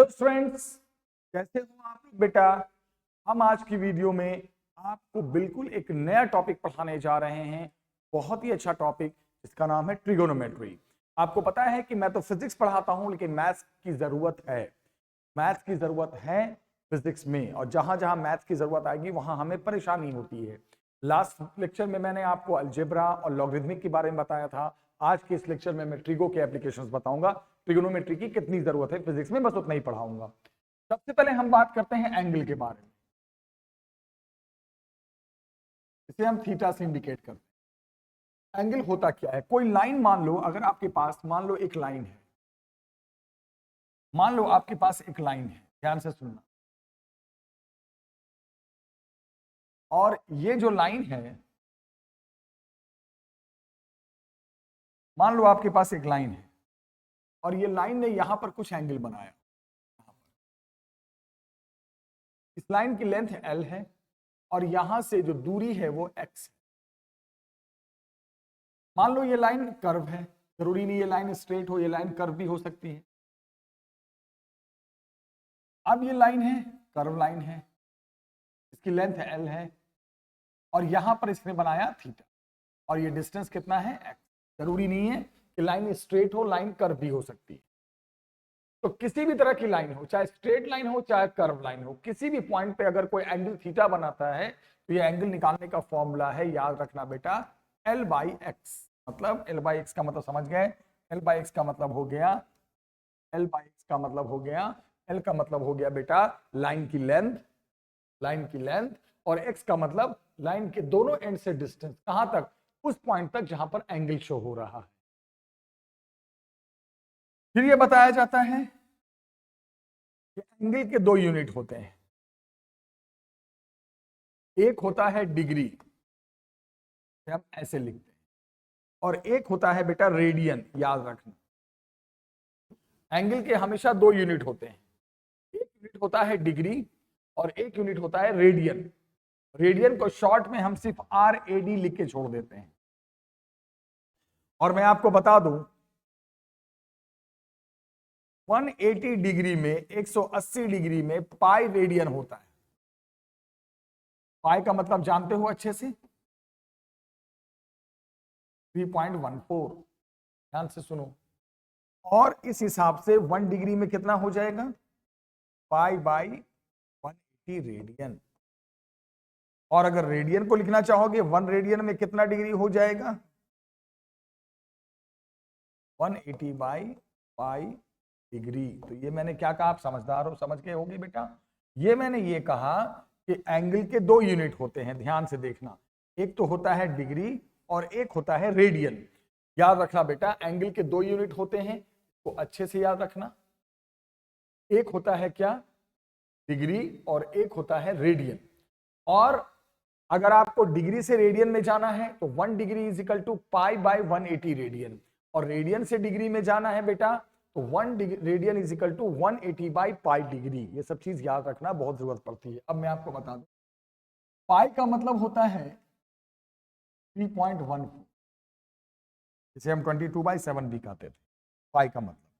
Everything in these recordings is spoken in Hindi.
हेलो स्टूडेंट्स, कैसे हो आप लोग बेटा। हम आज की वीडियो में आपको बिल्कुल एक नया टॉपिक पढ़ाने जा रहे हैं। बहुत ही अच्छा टॉपिक, जिसका नाम है ट्रिगोनोमेट्री। आपको पता है कि मैं तो फिजिक्स पढ़ाता हूं, लेकिन मैथ्स की जरूरत है। मैथ्स की जरूरत है फिजिक्स में, और जहां जहां मैथ्स की जरूरत आएगी वहां हमें परेशानी होती है। लास्ट लेक्चर में मैंने आपको अलजेब्रा और लॉगरिथमिक के बारे में बताया था। आज के इस लेक्चर में मैं ट्रिगो के एप्लीकेशंस बताऊंगा। ट्रिगोनोमेट्री की कितनी जरूरत है फिजिक्स में, बस उतना ही पढ़ाऊंगा। सबसे पहले हम बात करते हैं एंगल के बारे में। इसे हम थीटा से इंडिकेट करते हैं। एंगल होता क्या है? कोई लाइन मान लो, अगर आपके पास मान लो एक लाइन है, मान लो आपके पास एक लाइन है, ध्यान से सुनना। और ये जो लाइन है, मान लो आपके पास एक लाइन है और ये लाइन ने यहां पर कुछ एंगल बनाया। इस लाइन की लेंथ L है और यहां से जो दूरी है वो x है। मान लो ये लाइन कर्व है, जरूरी नहीं ये लाइन स्ट्रेट हो, ये लाइन कर्व भी हो सकती है। अब ये लाइन है, कर्व लाइन है, इसकी लेंथ L है और यहां पर इसने बनाया थीटा, और ये डिस्टेंस कितना है x। जरूरी नहीं है कि लाइन स्ट्रेट हो, लाइन कर्व भी हो सकती है। तो किसी भी तरह की लाइन हो, चाहे स्ट्रेट लाइन हो चाहे कर्व लाइन हो, किसी भी पॉइंट पे अगर कोई एंगल थीटा बनाता है तो ये एंगल निकालने का फॉर्मूला है, याद रखना बेटा, L/x। मतलब L/x का मतलब समझ गए? L/x का मतलब हो गया, L/x का मतलब हो गया, L का मतलब हो गया बेटा लाइन की लेंथ, लाइन की लेंथ, और x का मतलब लाइन के दोनों एंड से डिस्टेंस, कहां तक? उस पॉइंट तक जहां पर एंगल शो हो रहा है। फिर यह बताया जाता है कि एंगल के दो यूनिट होते हैं। एक होता है डिग्री, हम ऐसे लिखते हैं, और एक होता है बेटा रेडियन। याद रखना, एंगल के हमेशा दो यूनिट होते हैं। एक यूनिट होता है डिग्री और एक यूनिट होता है रेडियन। रेडियन को शॉर्ट में हम सिर्फ RAD लिख के छोड़ देते हैं। और मैं आपको बता दूं, 180 डिग्री में, 180 डिग्री में पाई रेडियन होता है। पाई का मतलब जानते हो अच्छे से, 3.14। ध्यान से सुनो। और इस हिसाब से 1 डिग्री में कितना हो जाएगा? पाई/180 रेडियन। और अगर रेडियन को लिखना चाहोगे, 1 रेडियन में कितना डिग्री हो जाएगा? 180/पाई डिग्री। तो ये मैंने क्या कहा, आप समझदार हो, समझ गए होगे बेटा। ये मैंने ये कहा कि एंगल के दो यूनिट होते हैं, ध्यान से देखना। एक तो होता है डिग्री और एक होता है रेडियन। याद रखना बेटा, एंगल के दो यूनिट होते हैं, तो अच्छे से याद रखना। एक होता है क्या? डिग्री, और एक होता है रेडियन। और अगर आपको डिग्री से रेडियन में जाना है तो 1 डिग्री इज इक्वल टू पाई/180 रेडियन, और रेडियन से डिग्री में जाना है बेटा तो 1 रेडियन इज इक्वल टू 180/पाई डिग्री। ये सब चीज याद रखना, बहुत जरूरत पड़ती है। अब मैं आपको बता दूं, पाई का मतलब होता है 3.14, जिसे हम 22/7 भी कहते थे, पाई का मतलब।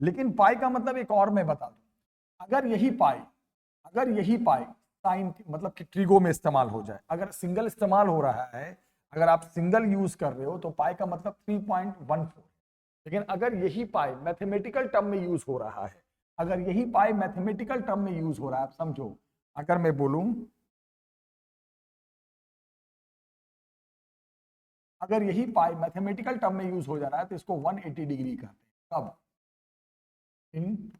लेकिन पाई का मतलब एक और मैं बता दूं, अगर यही पाई साइन मतलब कि ट्रिगो में इस्तेमाल हो जाए, अगर सिंगल इस्तेमाल हो रहा है, अगर आप सिंगल यूज कर रहे हो तो पाई का मतलब 3.14। लेकिन अगर यही पाई मैथमेटिकल टर्म में यूज हो रहा है, अगर यही पाई मैथमेटिकल टर्म में यूज हो रहा है, आप समझो, अगर मैं बोलूं, अगर यही पाई मैथमेटिकल टर्म में यूज हो जा रहा है तो इसको 180 डिग्री कहते हैं। कब? In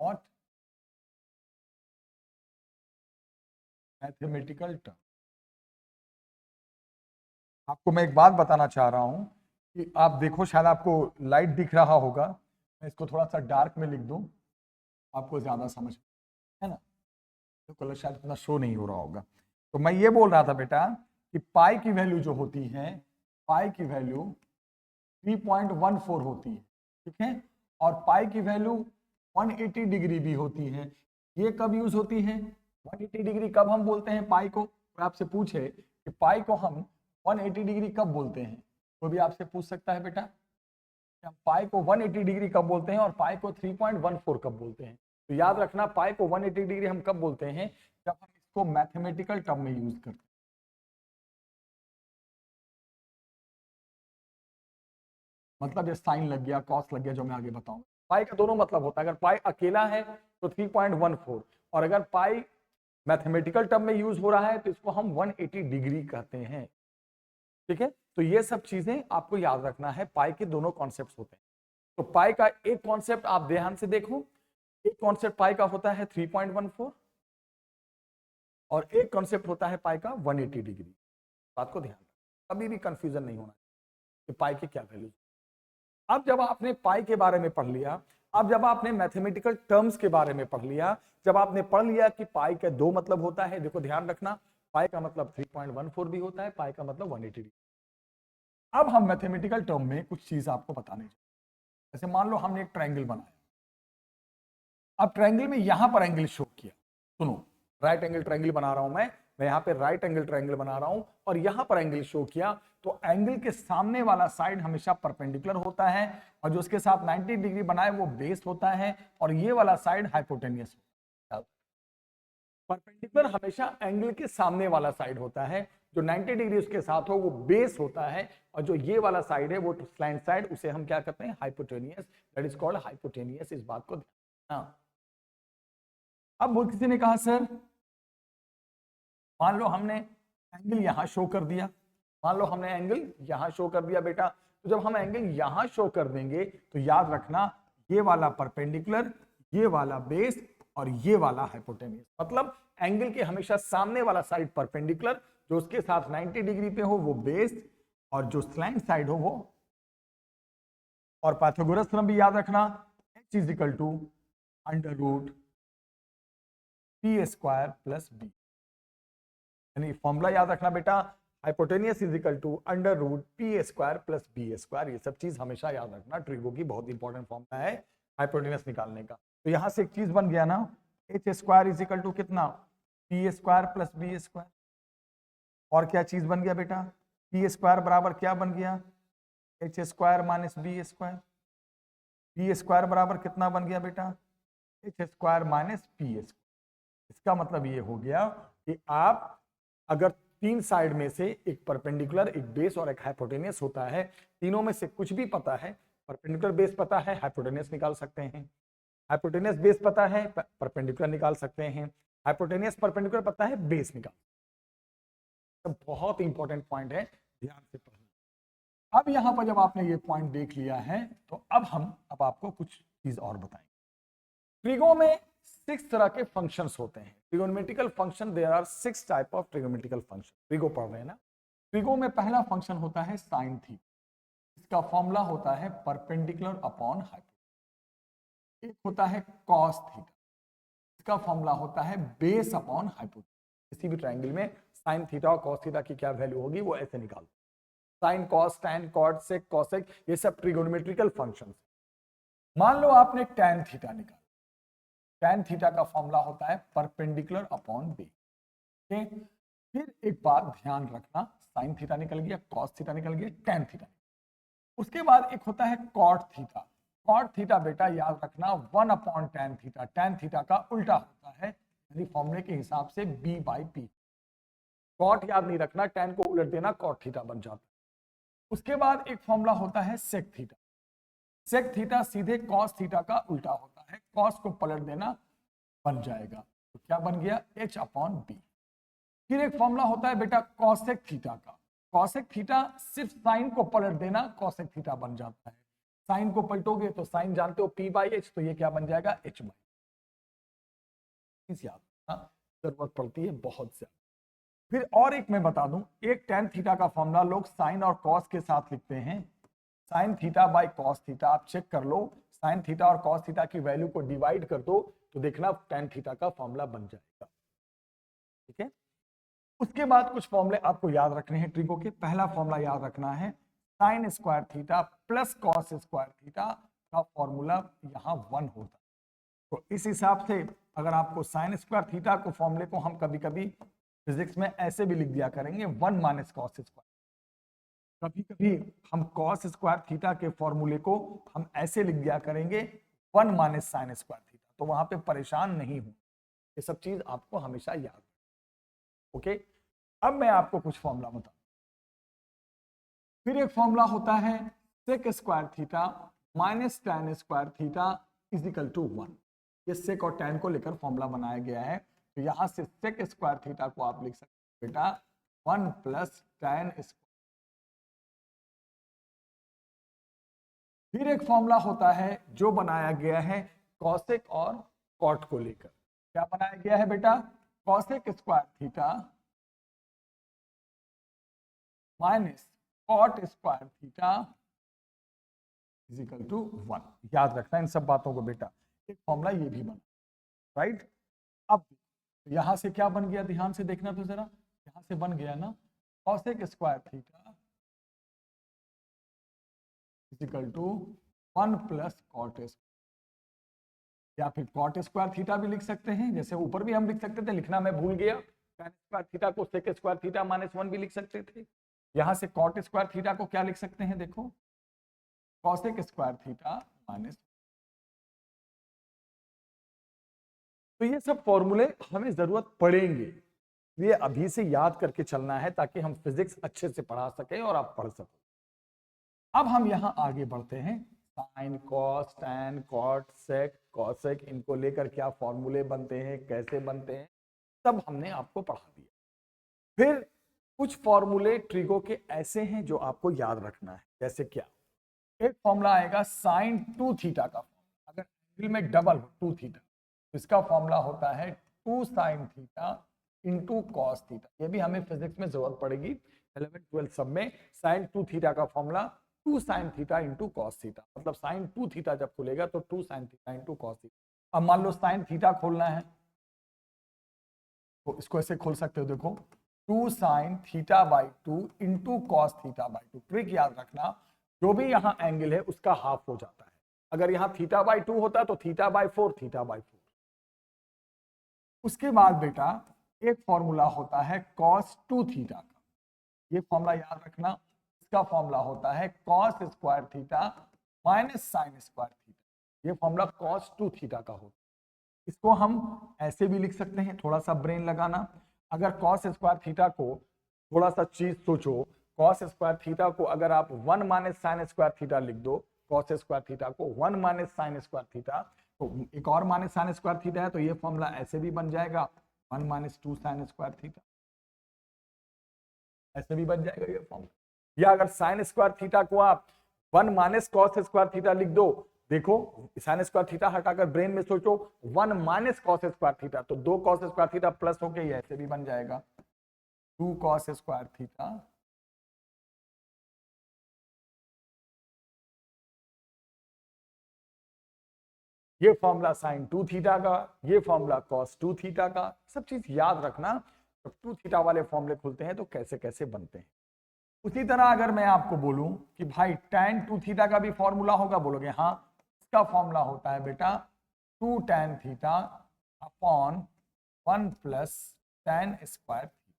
what? Mathematical term. आपको मैं एक बात बताना चाह रहा हूं कि आप देखो, शायद आपको लाइट दिख रहा होगा, मैं इसको थोड़ा सा डार्क में लिख दूं, आपको ज्यादा समझ, है ना? तो कलर शायद इतना शो नहीं हो रहा होगा। तो मैं ये बोल रहा था बेटा कि पाई की वैल्यू जो होती है, पाई की वैल्यू 3.14 होती है, ठीक है? और पाई की वैल्यू 180 डिग्री भी होती है। ये कब यूज होती है? 180 डिग्री कब हम बोलते हैं पाई को? कोई आपसे पूछे कि पाई को हम 180 डिग्री कब बोलते हैं, वो भी आपसे पूछ सकता है बेटा। हम पाई को 180 डिग्री कब बोलते हैं और पाई को 3.14 कब बोलते हैं। तो याद रखना पाई को 180 डिग्री हम कब बोलते हैं, जब हम इसको मैथमेटिकल टर्म में यूज करते हैं। मतलब ये साइन लग गया, कॉस लग गया, जो मैं आगे बताऊंगा। पाई का दोनों मतलब होता है, अगर पाई अकेला है तो 3.14, और अगर पाई मैथमेटिकल टर्म में यूज हो रहा है तो इसको हम 180 डिग्री कहते हैं। ठीक है, तो ये सब चीजें आपको याद रखना है। पाई के दोनों कॉन्सेप्ट होते हैं। तो पाई का एक कॉन्सेप्ट आप ध्यान से देखो, एक कॉन्सेप्ट पाई का होता है 3.14 और एक कॉन्सेप्ट होता है पाई का 180 डिग्री। बात को ध्यान रखना, कभी भी कंफ्यूजन नहीं होना कि पाई की क्या वैल्यू। अब जब आपने पाई के बारे में पढ़ लिया, अब जब आपने मैथमेटिकल टर्म्स के बारे में पढ़ लिया, जब आपने पढ़ लिया कि पाई का दो मतलब होता है, देखो ध्यान रखना, पाई का मतलब 3.14 भी होता है, पाई का मतलब 180 डिग्री। अब हम मैथमेटिकल टर्म में कुछ चीज आपको बताने चाहिए। जैसे मान लो हमने एक ट्रायंगल बनाया, अब ट्रायंगल में यहां पर एंगल शो किया, सुनो, राइट एंगल ट्रायंगल बना रहा हूं मैं यहां पे राइट एंगल ट्रायंगल बना रहा हूं और यहां पर एंगल शो किया, तो एंगल के सामने वाला साइड हमेशा परपेंडिकुलर होता है और जो उसके साथ 90 डिग्री बनाए वो बेस होता है और ये वाला साइड हाइपोटेनियस होता है। परपेंडिकुलर हमेशा एंगल के सामने वाला साइड होता है, जो 90 डिग्री उसके साथ हो वो बेस होता है, और जो ये वाला साइड है वो स्लैंट साइड, उसे हम क्या कहते हैं, hypotenuse, that is called hypotenuse. इस बात को ध्यान। अब वो किसी ने कहा सर मान लो हमने एंगल यहां शो कर दिया, मान लो हमने एंगल यहां शो कर दिया बेटा, तो जब हम एंगल यहां शो कर देंगे तो याद रखना ये वाला परपेंडिकुलर, ये वाला बेस और ये वाला हाइपोटेनियस, मतलब एंगल के हमेशा सामने वाला साइड परपेंडिकुलर, जो उसके साथ 90 डिग्री पे हो वो बेस, और जो स्लैंट साइड हो वो। और पाइथागोरस थ्योरम भी याद रखना, h is equal to under root P square plus B, यानी फॉर्मूला याद रखना बेटा, hypotenuse is equal to under root P square plus B square. ये सब चीज हमेशा याद रखना, ट्रिगो की बहुत इंपॉर्टेंट फॉर्मूला है हाइपोटेनियस निकालने का। तो यहां से एक चीज बन गया ना, H square is equal to कितना, P square plus B square. और क्या चीज बन गया बेटा, पी स्क्वायर बराबर क्या बन गया, H square minus B square. P square बराबर कितना बन गया बेटा, H square minus P square. इसका मतलब ये हो गया कि आप अगर तीन साइड में से एक परपेंडिकुलर, एक बेस और एक हाइपोटेनियस होता है, तीनों में से कुछ भी पता है, परपेंडिकुलर बेस पता है हाइपोटेनियस निकाल सकते हैं, हाइपोटेनियस बेस पता है परपेंडिकुलर निकाल सकते हैं, हाइपोटेनियस परपेंडिकुलर पता है बेस निकाल। तो बहुत इंपॉर्टेंट पॉइंट है, ध्यान से पढ़ना। अब यहां पर जब आपने ये पॉइंट देख लिया है तो अब आपको कुछ चीज और बताएंगे। ट्रिगो में 6 तरह के फंक्शंस होते हैं, trigonometrical function, there are 6 type of trigonometrical function. Trigo पढ़ रहे हैं ना, ट्रिगो में पहला फंक्शन होता है साइन थीटा, इसका फॉर्मूला होता है परपेंडिकुलर अपॉन हाइपोटेन्यूज। एक होता है कॉस थीटा, इसका फॉर्मूला होता है बेस अपॉन हाइपोटेन्यूज। किसी भी ट्रायंगल में साइन थीटा और कॉस थीटा की क्या वैल्यू होगी वो ऐसे निकालते हैं, sine cos tan cot sec cosec, ये सब ट्रिगोनोमेट्रिकल फंक्शंस। मान लो आपने टैन थीटा निकाला, टैन थीटा का फॉर्मूला होता है परपेंडिकुलर अपॉन बेस। फिर एक बात ध्यान रखना, साइन थीटा निकल गया, कॉस थीटा निकल गया, टैन थीटा। उसके बाद एक होता है कॉट थीटा। कॉट थीटा बेटा याद रखना 1 upon tan theta, tan theta का उल्टा होता है, यानी फॉर्मूले के हिसाब से b बाई पी। कॉट याद नहीं रखना, टैन को उलट देना, कॉट थीटा बन जाता है। उसके बाद एक फॉर्मूला होता है सेक थीटा। सेक थीटा सीधे कॉस थीटा का उल्टा होता है, कॉस को पलट देना, बन जाएगा, तो क्या बन गया, h अपॉन बी। फिर एक फॉर्मूला होता है बेटा कॉसेक थीटा का, कॉसेक थीटा सिर्फ साइन को पलट देना, कॉसेक थीटा बन जाता है। साइन को पलटोगे तो साइन जानते हो p बाई एच, तो ये क्या बन जाएगा, h बाई। जरूरत पड़ती है बहुत ज्यादा। फिर और एक मैं बता दूं, एक टैन थीटा का फॉर्मूला लोग साइन और कॉस के साथ लिखते हैं, sine theta by cos theta. आप चेक कर लो, साइन थीटा और कॉस थीटा की वैल्यू को डिवाइड कर दो तो देखना टैन थीटा का फॉर्मूला बन जाएगा। ठीक है, उसके बाद कुछ फॉर्मूले आपको याद रखने हैं ट्रिगो के। पहला फॉर्मूला याद रखना है sine square theta plus cos square theta का फॉर्मूला यहाँ 1 होता है। तो इस हिसाब से अगर आपको साइन स्क्वायर थीटा को फॉर्मूले को हम कभी कभी फिजिक्स में ऐसे भी लिख दिया करेंगे 1 माइनस कॉस स्क्वायर, कभी कभी हम कॉस स्क्वायर थीटा के फॉर्मूले को हम ऐसे लिख दिया करेंगे 1 माइनस साइन स्क्वायर थीटा, तो वहां पे परेशान नहीं हूं, ये सब चीज आपको हमेशा याद। ओके, अब मैं आपको कुछ फॉर्मूला बताऊं। फिर एक फॉर्मूला होता है sec square theta minus tan square theta is equal to 1। ये सेक और टैन को लेकर फॉर्मूला बनाया गया है, तो यहां से सेक स्क्वायर थीटा को आप लिख सकते हैं बेटा 1 प्लस टैन स्क्वायर। फिर एक फॉर्मूला होता है जो बनाया गया है कॉसेक और कॉट को लेकर। क्या बनाया गया है बेटा? Cosec square theta minus cot square theta is equal to 1। याद रखना इन सब बातों को बेटा। एक फॉर्मूला ये भी बना, राइट। अब यहां से क्या बन गया, ध्यान से देखना तो जरा, यहां से बन गया ना cosec square theta is equal to 1 plus cot square, या फिर कॉट स्क्वायर थीटा भी लिख सकते हैं, जैसे ऊपर भी हम लिख सकते थे, लिखना मैं भूल गया। टैन स्क्वायर थीटा को सेक स्क्वायर थीटा माइनस 1 भी लिख सकते थे। यहां से कॉट स्क्वायर थीटा को क्या लिख सकते हैं, देखो कॉसेक स्क्वायर थीटा माइनस। तो ये सब फॉर्मूले हमें जरूरत पड़ेंगे, ये अभी से याद करके चलना है ताकि हम फिजिक्स अच्छे से पढ़ा सके और आप पढ़ सको। अब हम यहां आगे बढ़ते हैं। Sine cos tan cot sec cosec, इनको लेकर क्या फॉर्मूले बनते हैं, कैसे बनते हैं, सब हमने आपको पढ़ा दिया। फिर कुछ फॉर्मूले ट्रिगो के ऐसे हैं जो आपको याद रखना है, जैसे क्या, एक फॉर्मूला आएगा साइन 2 थीटा का। अगर एंगल में डबल हो 2 थीटा, तो इसका फॉर्मूला होता है 2 sine theta into cos theta. ये भी हमें फिजिक्स में जरूरत पड़ेगी 11th 12th सब में। साइन 2 थीटा का formula 2 sine theta into cos theta, मतलब साइन 2 थीटा जब खुलेगा तो 2 sine theta into cos theta. अब मान लो साइन थीटा खोलना है तो इसको ऐसे खोल सकते हो, देखो 2 sine theta by 2 into cos theta by 2। Trick याद रखना, जो भी यहाँ एंगल है उसका हाफ हो जाता है। अगर यहाँ थीटा बाई 2 होता तो थीटा बाई 4, थीटा बाई 4। उसके बाद बेटा एक फॉर्मूला होता है कॉस 2 थीटा का, ये फॉर्मूला याद रखना। इसका फॉर्मूला होता है cos square theta minus sine square theta. ये फॉर्मूला कॉस 2 थीटा का होता है। इसको हम ऐसे भी लिख सकते हैं, थोड़ा सा ब्रेन लगाना। अगर कॉस स्क्वायर थीटा को थोड़ा सा चीज सोचो, कॉस स्क्वायर थीटा को अगर आप 1 माइनस साइन स्क्वायर थीटा लिख दो, कॉस स्क्वायर थीटा को 1 माइनस साइन स्क्वायर थीटा, तो एक और माइनस साइन स्क्वायर थीटा है, तो ये फॉर्मूला ऐसे भी बन जाएगा 1 माइनस 2 साइन स्क्वायर थीटा, ऐसे भी बन जाएगा ये फॉर्मूला। या अगर साइन स्क्वायर थीटा को आप 1 माइनस कॉस स्क्वायर थीटा लिख दो, देखो साइन स्क्वायर थीटा हटाकर ब्रेन में सोचो 1 माइनस कॉस स्क्वायर थीटा, तो 2 कॉस स्क्वायर थीटा प्लस होके ये ऐसे भी बन जाएगा 2 कॉस स्क्वायर थीटा ये फॉर्मूला साइन 2 थीटा का, ये फॉर्मूला कॉस 2 थीटा का। सब चीज याद रखना, जब 2 थीटा वाले फॉर्मूले खुलते हैं तो कैसे कैसे बनते हैं। उसी तरह अगर मैं आपको बोलूं कि भाई tan 2 थीटा का भी फॉर्मूला होगा, बोलोगे हाँ, इसका फॉर्मूला होता है बेटा 2 tan theta upon 1 plus tan square theta,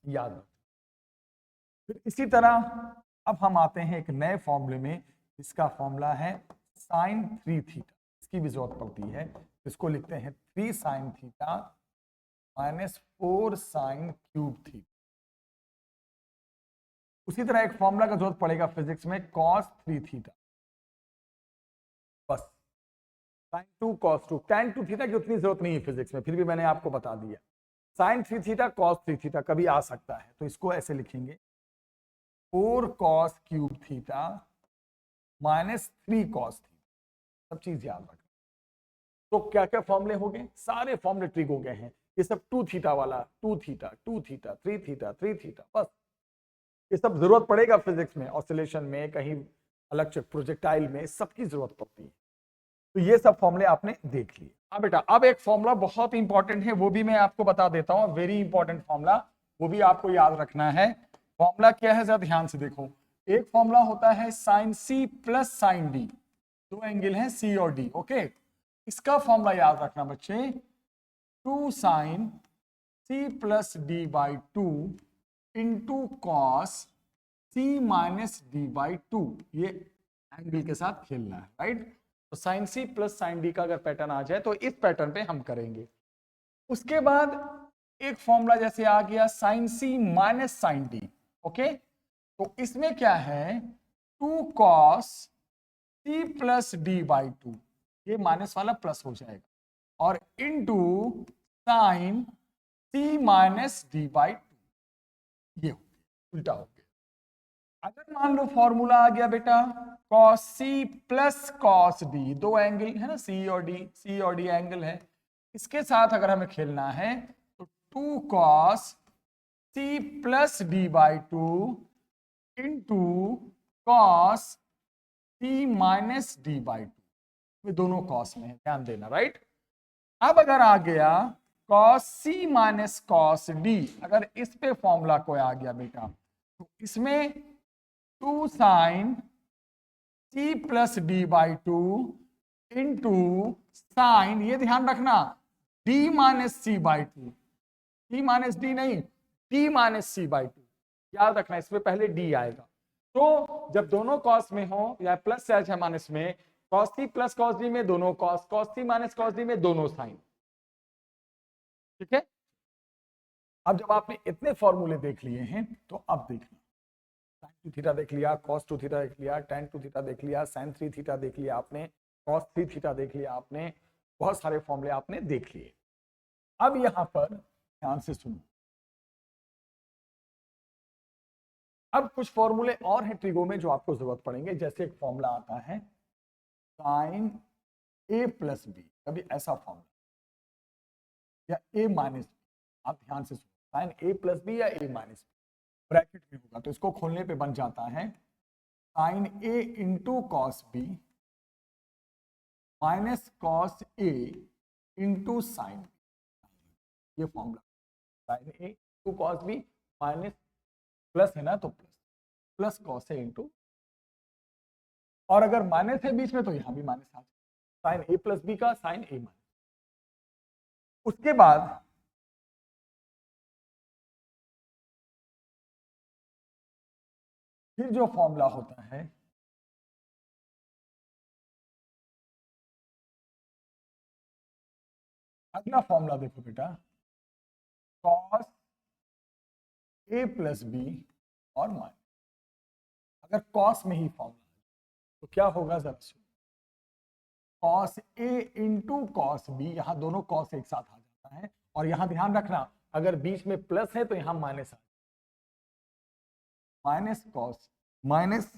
याद रखो। फिर इसी तरह अब हम आते हैं एक नए फॉर्मूले में, इसका फॉर्मूला है साइन 3 थीटा। इसकी भी जरूरत पड़ती है, इसको लिखते हैं 3 sign theta minus 4 sine cube theta. उसी तरह एक फॉर्मूला का जरूरत पड़ेगा फिजिक्स में cos 3 थीटा, बस sin 2 cos 2। tan 2 थीटा की उतनी जरूरत नहीं है फिजिक्स में, फिर भी मैंने आपको बता दिया। sin 3 थीटा cos 3 थीटा कभी आ सकता है, तो इसको ऐसे लिखेंगे 4 cos cube theta minus 3 cos theta. सब चीज याद रखना। तो क्या क्या फॉर्मूले हो गए, सारे फॉर्मूले ट्रिक हो गए हैं। ये सब 2 थीटा वाला 2 थीटा 2 थीटा 3 थीटा 3 थीटा, बस ये सब जरूरत पड़ेगा फिजिक्स में, ऑसिलेशन में, कहीं अलग प्रोजेक्टाइल में, सबकी जरूरत पड़ती है। तो ये सब फॉर्मूले आपने देख लिए। हाँ बेटा, अब एक फॉर्मूला बहुत इंपॉर्टेंट है, वो भी मैं आपको बता देता हूँ, वेरी इंपॉर्टेंट फॉर्मूला, वो भी आपको याद रखना है। फॉर्मूला क्या है, जरा ध्यान से देखो। एक फॉर्मूला होता है sine C plus sine D, दो एंगल हैं सी और डी, ओके। इसका फॉर्मूला याद रखना बच्चे, 2 sine C plus D by 2 into cos C minus D by two, ये एंगल के साथ खेलना है, राइट। तो sine C plus sine D का अगर पैटर्न आ जाए तो इस पैटर्न पे हम करेंगे। उसके बाद एक फॉर्मूला जैसे आ गया sine C minus sine D, okay. तो इसमें क्या है, two cos C plus D by two, ये माइनस वाला प्लस हो जाएगा, और into sine C minus D by two, ये उल्टा हो गया। अगर मान लो फॉर्मूला आ गया बेटा cos C plus cos D, दो एंगल है ना, सी और डी एंगल है, इसके साथ अगर हमें खेलना है तो two cos C plus D by two into cos C minus D by two, ये दोनों कॉस में है, ध्यान देना, राइट। अब अगर आ गया cos C minus cos D, अगर इस पे फॉर्मूला कोई आ गया बेटा, तो इसमें two sine C plus D by two into sine, ये ध्यान रखना, D minus C by two, D minus D नहीं, D minus C by two, याद रखना इसमें पहले डी आएगा। तो जब दोनों कॉस में हो या प्लस या माइनस में, cos C plus cos D में दोनों cos, cos C minus cos D में दोनों साइन, ठीक है। अब जब आपने इतने फॉर्मूले देख लिए हैं तो अब देखना, साइन टू थीटा देख लिया, कॉस टू थीटा देख लिया, टेन टू थीटा देख लिया, साइन थ्री थीटा देख लिया आपने, कॉस थ्री थीटा देख लिया आपने, बहुत सारे फॉर्मूले आपने देख लिए। अब यहां पर ध्यान से सुनो, अब कुछ फॉर्मूले और हैं ट्रिगो में जो आपको जरूरत पड़ेंगे। जैसे एक फॉर्मूला आता है साइन ए प्लस बी, कभी ऐसा फॉर्मूला, या ए माइनस बी, आप ध्यान से सुनो, साइन ए प्लस बी या ए माइनस बी ब्रैकेट में होगा, तो इसको खोलने पे बन जाता है sine A into cos B minus cos A into sine, ये formula sine A into cos B minus, plus है ना तो plus, plus cos A into, और अगर माइनस है बीच में तो यहां भी माइनस आ जाए, साइन ए प्लस बी का साइन ए माइनस। उसके बाद फिर जो फॉर्मूला होता है, अगला फॉर्मूला देखो बेटा, कॉस ए प्लस बी और माइनस, अगर कॉस में ही फॉर्मूला तो क्या होगा जरा सुनो, cos A into cos B, यहां दोनों कॉस एक साथ आ जाता है, और यहां ध्यान रखना अगर बीच में प्लस है तो यहां माइनस आ, minus cos minus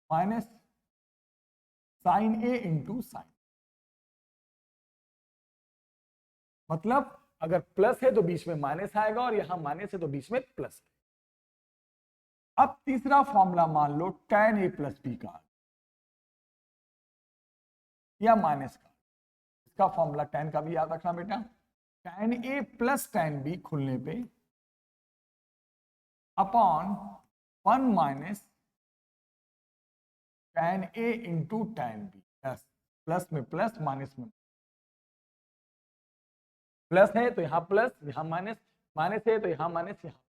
minus sine A into sine, मतलब अगर प्लस है तो बीच में माइनस आएगा, और यहां माइनस है तो बीच में प्लस। अब तीसरा फॉर्मूला मान लो tan ए प्लस बी का या माइनस का, इसका फॉर्मूला tan का भी याद रखना बेटा, tan ए प्लस tan बी खुलने पे अपॉन 1 माइनस tan ए इंटू tan बी, प्लस में प्लस माइनस में प्लस है तो यहां प्लस, यहां माइनस, माइनस है तो यहां माइनस, यहां।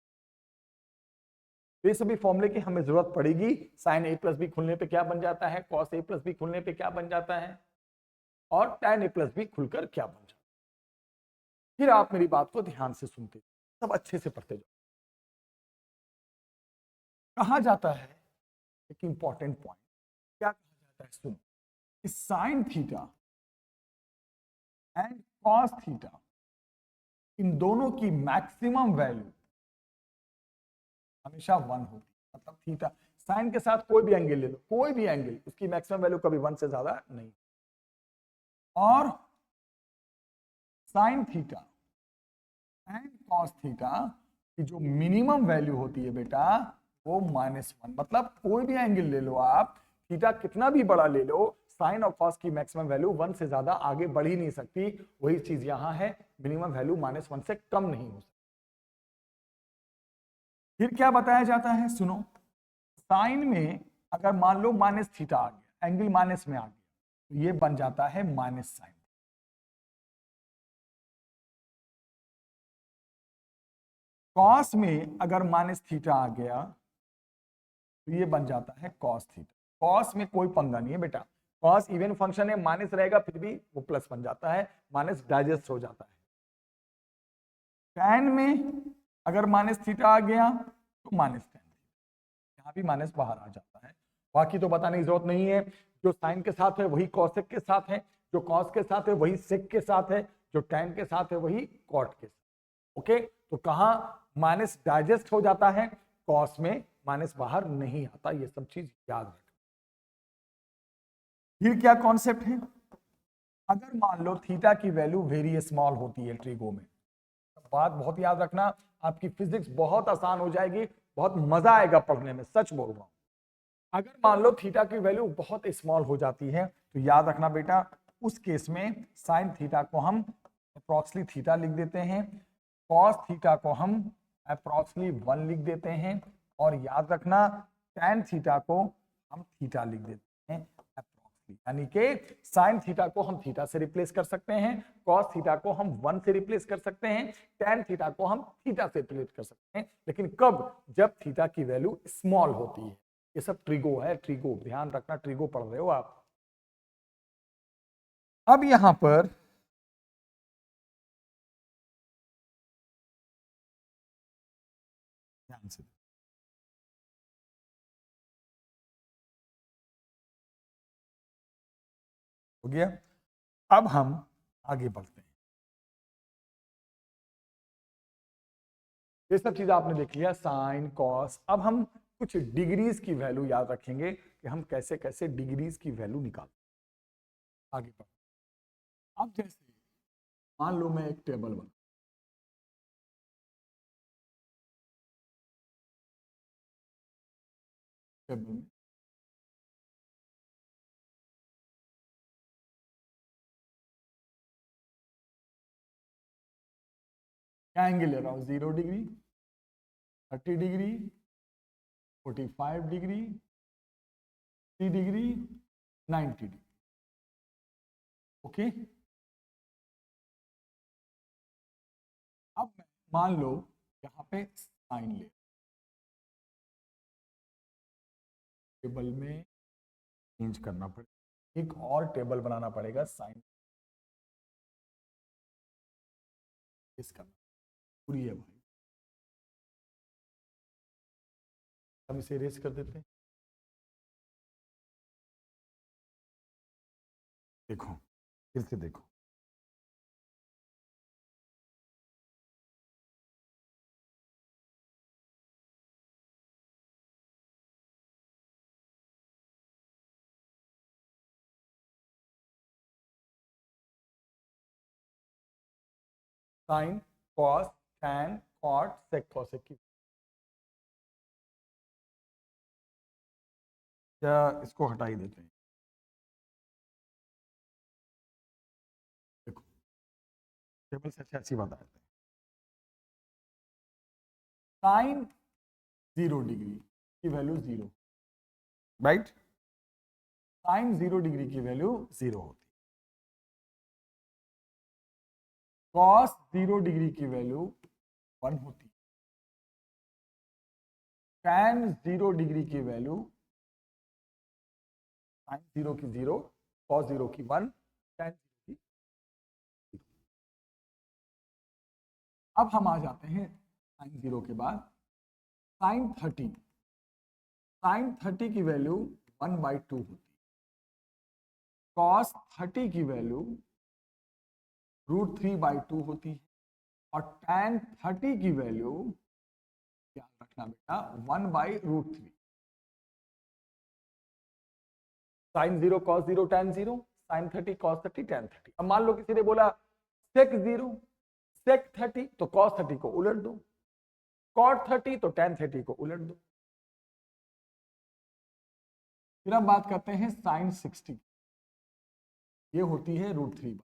तो ये सभी फॉर्मूले की हमें जरूरत पड़ेगी। साइन ए प्लस बी खुलने पे क्या बन जाता है, कॉस ए प्लस बी खुलने पे क्या बन जाता है, और tan ए प्लस बी खुलकर क्या बन जाता है। फिर आप मेरी बात को ध्यान से सुनते, सब अच्छे से पढ़ते जाओ। कहा जाता है एक इंपॉर्टेंट पॉइंट, क्या कहा जाता है सुनो, sine theta and cos theta, इन दोनों की मैक्सिमम वैल्यू हमेशा 1 होती है। मतलब थीटा साइन के साथ कोई भी एंगल ले लो, कोई भी एंगल, उसकी मैक्सिमम वैल्यू कभी 1 से ज्यादा नहीं, और sign theta and cos theta की जो मिनिमम वैल्यू होती है बेटा वो -1। मतलब कोई भी एंगल ले लो आप, थीटा कितना भी बड़ा ले लो, साइन और कॉस की मैक्सिमम वैल्यू 1 से ज्यादा आगे बढ़ ही नहीं सकती। वही चीज यहां है, मिनिमम वैल्यू -1 से कम नहीं हो सकती। फिर क्या बताया जाता है सुनो, साइन में अगर मान लो माइनस थीटा आ गया, एंगल माइनस में आ गया, तो ये बन जाता है माइनस साइन। कॉस में अगर माइनस थीटा आ गया तो ये बन जाता है कॉस थीटा। कॉस में कोई पंगा नहीं है बेटा, कॉस इवन फंक्शन है, माइनस रहेगा फिर भी वो प्लस बन जाता है, माइनस डाइजेस्ट हो जाता है। टैन में अगर माइनस थीटा आ गया तो माइनस टैन, यहां भी माइनस बाहर आ जाता है। बाकी तो बताने की जरूरत नहीं है, जो साइन के साथ है वही कॉसेक के साथ है, जो कॉस के साथ है वही सेक के साथ है, जो टैन के साथ है वही कॉट के साथ। ओके, तो कहा माइनस डाइजेस्ट हो जाता है, कॉस में माइनस बाहर नहीं आता, ये सब चीज याद रखना। फिर क्या कॉन्सेप्ट है, अगर मान लो थीटा की वैल्यू वेरी स्मॉल होती है ट्रिगो में, बात बहुत याद रखना, आपकी फिजिक्स बहुत आसान हो जाएगी, बहुत मजा आएगा पढ़ने में, सच बोल रहा हूं। अगर मान लो थीटा की वैल्यू बहुत स्मॉल हो जाती है तो याद रखना बेटा, उस केस में साइन थीटा को हम अप्रॉक्सली थीटा लिख देते हैं, कॉस थीटा को हम अप्रॉक्सली 1 लिख देते हैं, और याद रखना टैन थीटा को हम थीटा लिख देते हैं अप्रॉक्सली, यानी कि साइन थीटा को हम थीटा से रिप्लेस कर सकते हैं, कॉस थीटा को हम 1 से रिप्लेस कर सकते हैं, टैन थीटा को हम थीटा से रिप्लेस कर सकते हैं, लेकिन कब, जब थीटा की वैल्यू स्मॉल होती है। ये सब ट्रिगो है, ट्रिगो ध्यान रखना, ट्रिगो पढ़ रहे हो आप। अब यहां पर ध्यान से हो गया, अब हम आगे बढ़ते हैं। ये सब चीज आपने देख लिया, साइन कॉस। अब हम कुछ डिग्रीज की वैल्यू याद रखेंगे कि हम कैसे कैसे डिग्रीज की वैल्यू निकालते हैं। आगे बढ़ते हैं। अब जैसे मान लो मैं एक टेबल बना, टेबल में क्या एंगल ले रहा हूं, 0 degree, 30 degree, 45 degree, 3 degree, 90 degree. Okay, अब मान लो यहाँ पे साइन ले, टेबल में चेंज करना पड़ेगा, एक और टेबल बनाना पड़ेगा साइन इसका, पूरी है भाई, हम इसे इरेज कर देते हैं। देखो, फिर से देखो, sine cos tan cot sec cosec की, क्या इसको हटा ही देते हैं। देखो, टेबल से अच्छी बात आती है, साइन 0 डिग्री की वैल्यू 0, राइट, साइन 0 डिग्री की वैल्यू 0 होती है, कॉस 0 डिग्री की वैल्यू 1 होती है, टैन 0 डिग्री की वैल्यू, साइन 0 की 0, कॉस 0 की 1, टैन 0 की 0। अब हम आ जाते हैं साइन 0 के बाद साइन 30, साइन 30 की वैल्यू 1/2 होती है, कॉस 30 की वैल्यू √3/2 होती है, और टैन 30 की वैल्यू याद रखना बेटा 1/√3। Sine 0 cos 0 tan 0, sine 30 cos 30 tan 30। अब मान लो किसी ने बोला सेक 0 सेक 30, तो कॉस 30 को उलट दो, कॉट 30 तो टैन 30 को उलट दो। फिर हम बात करते हैं साइन 60, ये होती है √3।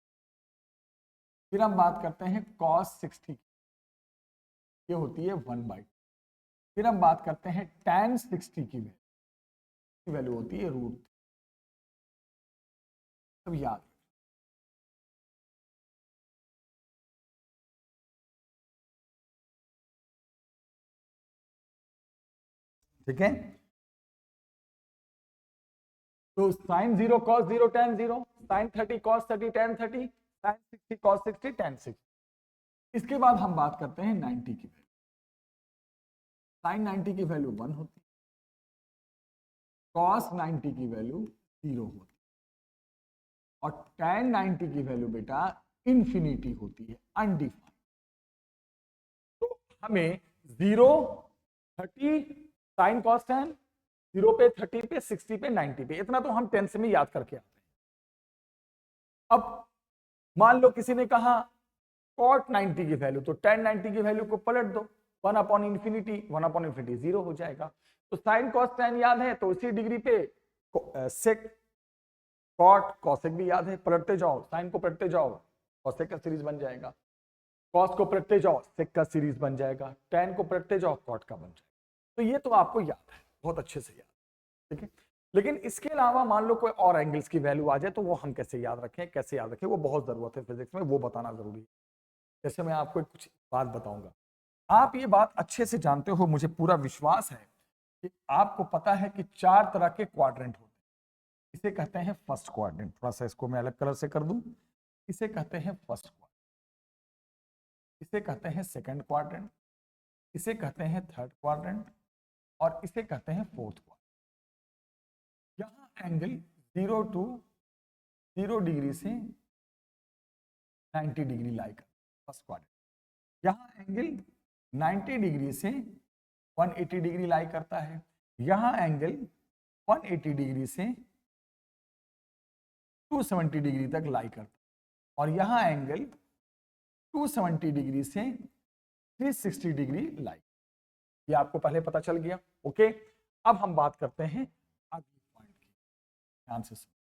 फिर हम बात करते हैं कॉस 60, ये होती है 1/2। फिर हम बात करते हैं टैन 60 की वैल्यू होती है √3। अब याद ठीक है, तो sine 0 cos 0 tan 0, sine 30 cos 30 tan 30, sine 60 cos 60 tan 60। इसके बाद हम बात करते हैं 90 की वैल्यू। साइन 90 की वैल्यू 1 होती है, कॉस 90 की वैल्यू 0 होती है, और tan 90 की वैल्यू बेटा इंफिनिटी होती है, अनडिफाइंड। तो हमें 0, 30, साइन कॉस tan, 0 पे, 30 पे, 60 पे, 90 पे, इतना तो हम टेंस में याद करके आते हैं। अब मान लो किसी ने कहा cot 90 की वैल्यू, तो tan 90 की वैल्यू को पलट दो, 1 अपॉन इंफिनिटी, 1 अपॉन इंफिनिटी 0 हो जाएगा। तो साइन कॉस tan याद है, तो उसी डिग्री पे सेक कॉट कॉसेक भी याद है, पलटते जाओ, साइन को पलटते जाओ, कॉसेक का सीरीज बन जाएगा, कॉस को पलटते जाओ, सेक का सीरीज बन जाएगा, tan को पलटते जाओ, कॉट का बन जाएगा। तो ये तो आपको याद है, बहुत अच्छे से याद, ठीक है। लेकिन इसके अलावा मान लो कोई और एंगल्स की वैल्यू आ जाए, तो वो हम कैसे याद रखें, कैसे याद रखें, वो बहुत जरूरत है फिजिक्स में, वो बताना जरूरी है। जैसे मैं आपको कुछ बात बताऊंगा, आप ये बात अच्छे से जानते हो, मुझे पूरा विश्वास है कि आपको पता है कि 4 तरह के क्वाड्रेंट होते हैं। इसे कहते हैं फर्स्ट क्वाड्रेंट, थोड़ा सा इसको मैं अलग कलर से कर दूं, इसे कहते हैं फर्स्ट क्वाड्रेंट, इसे कहते हैं सेकंड क्वाड्रेंट, इसे कहते हैं थर्ड क्वाड्रेंट, और इसे कहते हैं फोर्थ क्वाड्रेंट। यहां एंगल 0 to 0 डिग्री से 90 डिग्री लाई कर फर्स्ट क्वाड्रेंट। यहां एंगल 90 डिग्री से 180 डिग्री लाई करता है, यहां एंगल 180 डिग्री से 270 डिग्री तक लाई करता है, और यहां एंगल 270 डिग्री से 360 डिग्री लाई। ये आपको पहले पता चल गया, ओके। अब हम बात करते हैं अगले पॉइंट की, ध्यान से सुनो।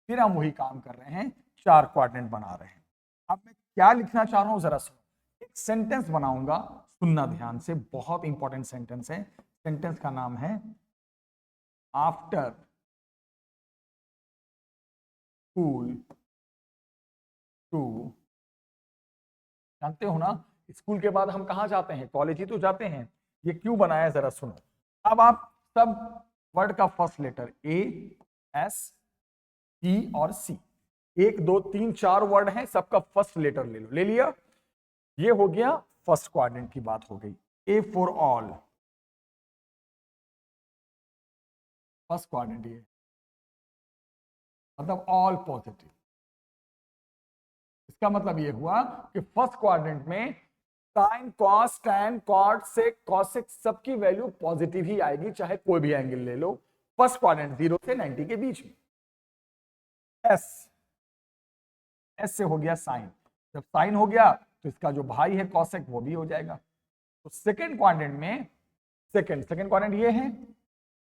फिर हम वही काम कर रहे हैं, 4 क्वाड्रेंट बना रहे हैं। अब मैं क्या लिखना चाह रहा हूं जरा सुनो, एक सेंटेंस बनाऊंगा, सुनना ध्यान से, बहुत इंपॉर्टेंट सेंटेंस है। सेंटेंस का नाम है आफ्टर स्कूल टू, जानते हो ना स्कूल के बाद हम कहां जाते हैं, कॉलेज ही तो जाते हैं। ये क्यों बनाया जरा सुनो। अब आप सब वर्ड का फर्स्ट लेटर ए, एस, ई और सी, 1 2 3 4 वर्ड हैं, सबका फर्स्ट लेटर ले लो, ले लिया। ये हो गया फर्स्ट क्वाड्रेंट की बात हो गई। A for all, first quadrant ये मतलब ऑल पॉजिटिव। इसका मतलब ये हुआ कि फर्स्ट क्वाड्रेंट में sine cos tan cot sec cosec सबकी वैल्यू पॉजिटिव ही आएगी, चाहे कोई भी एंगल ले लो। फर्स्ट क्वाड्रेंट 0 से 90 के बीच में। एस, एस से हो गया साइन, जब साइन हो गया तो इसका जो भाई है कॉसेक वो भी हो जाएगा। तो सेकेंड क्वाड्रेंट में, सेकेंड क्वाड्रेंट ये है,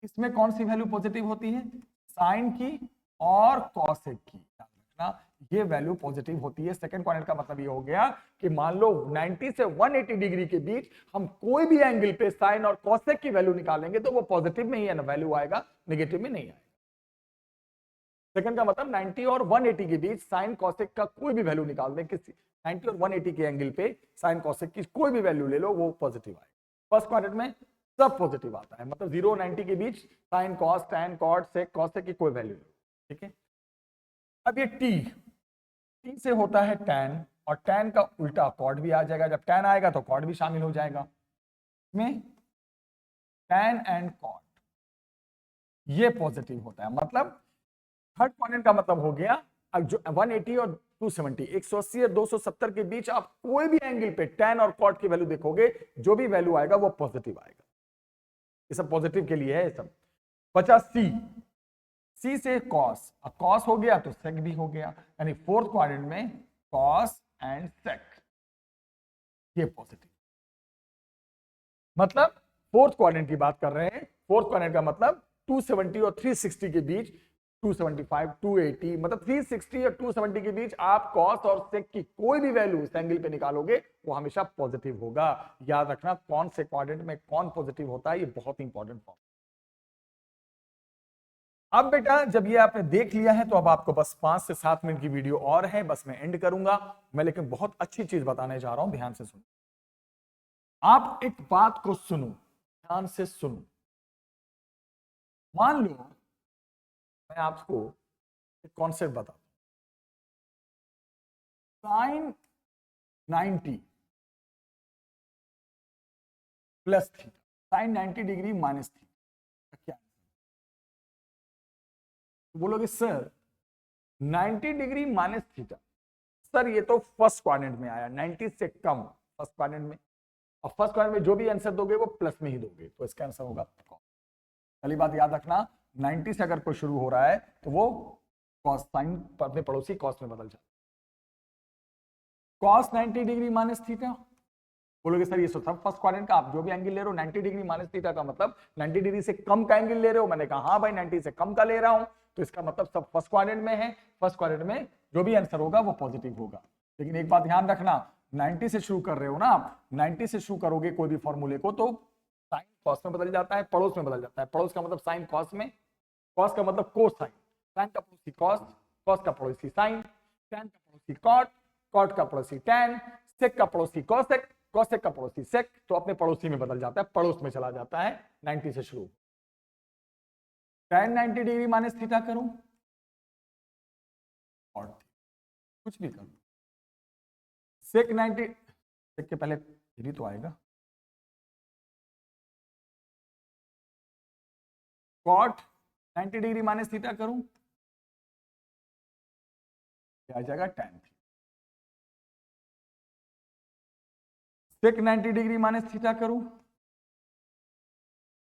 इसमें कौन सी वैल्यू पॉजिटिव होती है, साइन की और कॉसेक की, याद रखना ये वैल्यू पॉजिटिव होती है। सेकंड क्वाड्रेंट का मतलब ये हो गया कि मान लो 90 से 180 डिग्री के बीच हम कोई भी एंगल पे साइन और कॉसेक की वैल्यू निकालेंगे तो वो पॉजिटिव में ही है ना वैल्यू आएगा, नेगेटिव में नहीं आएगा। सेकंड का मतलब 90 और 180 के बीच साइन कॉसेक का कोई भी वैल्यू निकाल दें, किसी 90 और 180 के एंगल पे साइन कॉसेक की कोई भी वैल्यू ले लो वो पॉजिटिव आएगा। फर्स्ट क्वाड्रेंट में सब पॉजिटिव आता है, मतलब 0 90 के बीच sine cos tan cot sec cosec की कोई वैल्यू, ठीक है। अब ये टी, टी से होता है टैन, और टैन का उल्टा कॉट भी आ जाएगा, जब टैन आएगा तो कॉट भी शामिल हो जाएगा में, टैन एंड कॉट ये पॉजिटिव होता है। मतलब थर्ड क्वाड्रेंट का मतलब हो गया जो 180 और 270, 180 और 270 के बीच आप कोई भी एंगल पे टैन और कॉट की वैल्यू देखोगे, जो भी वैल्यू आएगा वो पॉजिटिव आएगा। ये सब पॉजिटिव के लिए है ये सब। 50 सी से कॉस, अब कॉस हो गया तो सेक भी हो गया, यानी फोर्थ क्वाड्रेंट में कॉस एंड सेक ये पॉजिटिव। मतलब फोर्थ क्वाड्रेंट की बात कर रहे हैं, फोर्थ क्वाड्रेंट का मतलब 270 और 360 के बीच, 275 280 मतलब 360 और 270 के बीच आप कॉस और सेक की कोई भी वैल्यू इस एंगल पे निकालोगे वो हमेशा पॉजिटिव होगा। याद रखना कौन से क्वाड्रेंट में कौन पॉजिटिव होता है, ये बहुत इंपॉर्टेंट पॉइंट। अब बेटा जब ये आपने देख लिया है तो अब आपको बस 5 से 7 मिनट की वीडियो और है, बस मैं एंड करूंगा मैं, लेकिन बहुत अच्छी चीज बताने जा रहा हूं, ध्यान से सुनो। आप एक बात को सुनो, ध्यान से सुनो। मान लो मैं आपको एक कॉन्सेप्ट बताता हूं, sine 90 plus theta, sine 90 degree minus theta, क्या तो बोलोगे sir 90 degree minus theta, sir ये तो फर्स्ट क्वाड्रेंट में आया, 90 से कम फर्स्ट क्वाड्रेंट में, और फर्स्ट क्वाड्रेंट में जो भी आंसर दोगे वो प्लस में ही दोगे, तो इसका आंसर होगा कॉस। पहली बात याद रखना, 90 से अगर कोई शुरू हो रहा है तो वो कॉस, साइन अपने पड़ोसी कॉस में बदल जाता है। कॉस 90 डिग्री माइनस थीटा, बोलोगे सर ये सब फर्स्ट क्वाड्रेंट का, आप जो भी एंगल ले रहे हो 90 डिग्री माइनस थीटा का मतलब 90 डिग्री से कम का एंगल ले रहे हो। मैंने कहा हाँ भाई 90 से कम का ले रहा हूं, तो इसका मतलब सब फर्स्ट क्वाड्रेंट में है, फर्स्ट क्वाड्रेंट में जो भी आंसर होगा वो पॉजिटिव होगा। लेकिन एक बात ध्यान रखना, 90 से शुरू कर रहे हो ना आप, 90 से शुरू करोगे कोई भी फॉर्मूले को तो साइन कॉस में बदल जाता है, पड़ोस में बदल जाता है। पड़ोस का मतलब साइन कॉस में, कॉस का मतलब कोसाइन, साइन का पड़ोसी कॉस, कॉस का पड़ोसी साइन, टैन का पड़ोसी कॉट, कॉट का पड़ोसी टैन, सेक का पड़ोसी कॉसेक, कॉसेक का पड़ोसी सेक, तो अपने पड़ोसी में बदल जाता है, पड़ोस में चला जाता है 90 से शुरू। tan 90 डिग्री माइनस थीटा करूं और कुछ भी करूं, सेक 90, सेक के पहले भी तो आएगा, कॉट 90 डिग्री माइनस थीटा करूं क्या आ जाएगा tan थीटा, सेक 90 डिग्री माइनस थीटा करूं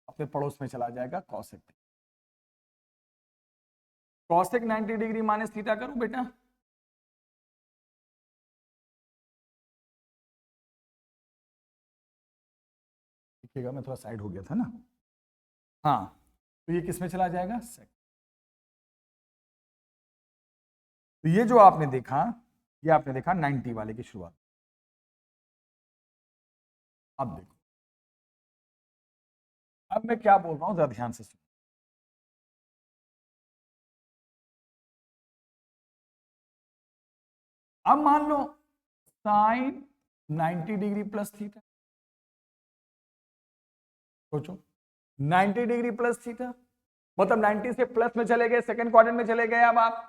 अपने पड़ोस में चला जाएगा cosec, cosec 90 degree minus theta करूं बेटा, देखिएगा मैं थोड़ा साइड हो गया था ना, हाँ तो ये किस में चला जाएगा सेक। तो ये जो आपने देखा, ये आपने देखा 90 वाले की शुरुआत। अब देखो, अब मैं क्या बोल रहा हूं जरा ध्यान से सुनो, अब मान लो साइन 90 डिग्री प्लस थीटा, सोचो 90 डिग्री प्लस थीटा मतलब 90 से प्लस में चले गए, सेकंड क्वाड्रेंट में चले गए। अब आप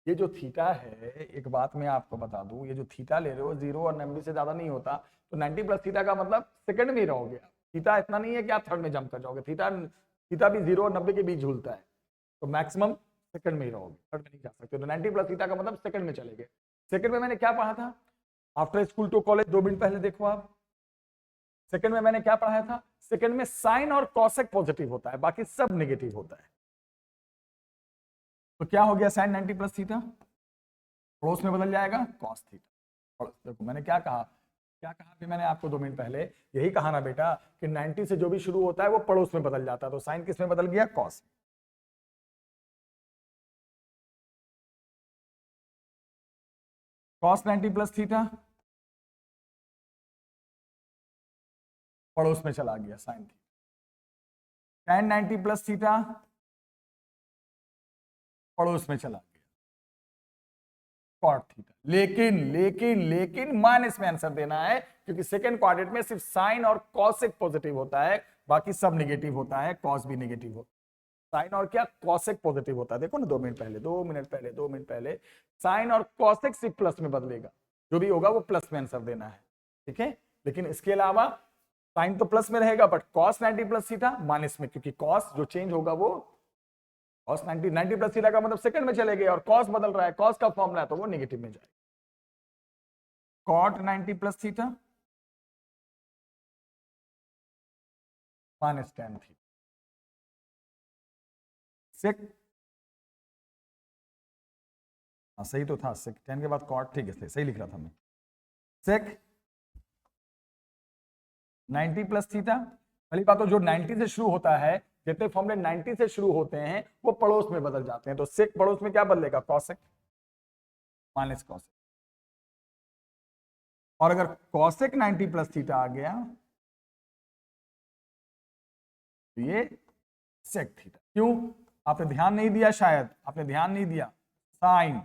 ये जो थीटा है, एक बात मैं आपको बता दूं, ये जो थीटा ले रहे हो 0 और 90 से ज्यादा नहीं होता, तो 90 प्लस थीटा का मतलब सेकंड में ही रहोगे। थीटा इतना नहीं है कि आप थर्ड में जंप कर जाओगे, थीटा थीटा भी 0 और 90 के बीच झूलता है, तो मैक्सिमम सेकंड में ही रहोगे, थर्ड में नहीं जा सकते। तो 90 प्लस थीटा का मतलब सेकंड में चले गए। सेकंड में मैंने क्या पढ़ा था, after school to college 2 minute पहले देखो आप, सेकंड में मैंने क्या पढ़ाया था, सेकंड में साइन और कॉसेक पॉजिटिव होता है, बाकी सब नेगेटिव होता है। तो क्या हो गया, साइन 90 प्लस थीटा पड़ोस में बदल जाएगा कॉस थीटा। देखो मैंने क्या कहा, क्या कहा फिर मैंने आपको 2 मिनट पहले, यही कहा ना बेटा कि 90 से जो भी शुरू होता है वो पड़ोस में बदल जाता है, तो साइन किस में बदल गया, कॉस। कॉस 90 प्लस थीटा पड़ोस में चला गया sine theta, tan 90 plus theta पड़ोस में चला गया कॉट थीटा। लेकिन लेकिन लेकिन माइनस में आंसर देना है, क्योंकि सेकंड क्वाड्रेंट में सिर्फ साइन और कॉसेक पॉजिटिव होता है, बाकी सब नेगेटिव होता है, कॉस भी नेगेटिव होता है। साइन और क्या, कॉसेक पॉजिटिव होता है। देखो ना 2 मिनट पहले, 2 मिनट पहले, 2 मिनट पहले, साइन और कॉसेक सिर्फ प्लस में बदलेगा, जो भी होगा वो प्लस में आंसर देना है, ठीक है। लेकिन इसके अलावा साइन तो प्लस में रहेगा, but cos 90 plus theta minus में, क्योंकि कॉस जो चेंज होगा वो कॉस 90 प्लस थीटा का मतलब सेकंड में चले गए, और कॉस बदल रहा है, कॉस का फॉर्मूला है तो वो नेगेटिव में जाएगा। Cot 90 plus theta minus tan theta, sec, हाँ सही तो था, सेक tan के बाद कॉट, ठीक है सही लिख रहा था मैं, सेक 90 प्लस थीटा। पहली बात तो जो 90 से शुरू होता है, जितने फॉर्मूले 90 से शुरू होते हैं वो पड़ोस में बदल जाते हैं, तो सेक पड़ोस में क्या बदलेगा, कॉसेक माइनस कॉसेक। और अगर कॉसेक 90 प्लस थीटा आ गया तो ये सेक थीटा। क्यों, आपने ध्यान नहीं दिया, शायद आपने ध्यान नहीं दिया, साइन,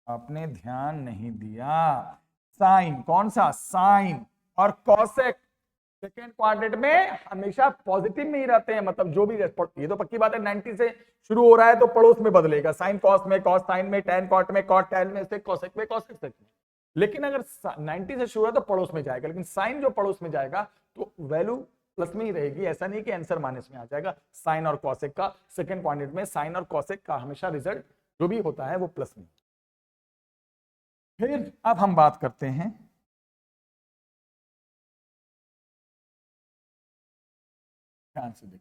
आपने ध्यान नहीं दिया, साइन कौन सा, साइन और कॉसेक सेकेंड क्वाड्रेंट में हमेशा पॉजिटिव में ही रहते हैं, मतलब जो भी, ये तो पक्की बात है 90 से शुरू हो रहा है तो पड़ोस में बदलेगा, साइन कॉस में, कॉस साइन में, टेन कॉट में, कॉट टेन में, सेक कोसेक में, कोसेक सेक में। लेकिन अगर 90 से शुरू है तो पड़ोस में जाएगा, लेकिन साइन जो पड़ोस में जाएगा तो वैल्यू प्लस में ही रहेगी, ऐसा नहीं कि आंसर माइनस में आ जाएगा। साइन और कॉसेक का सेकंड क्वाड्रेंट में साइन और कॉसेक का हमेशा रिजल्ट जो भी होता है वो प्लस में। फिर अब हम बात करते हैं ध्यान से देखिए,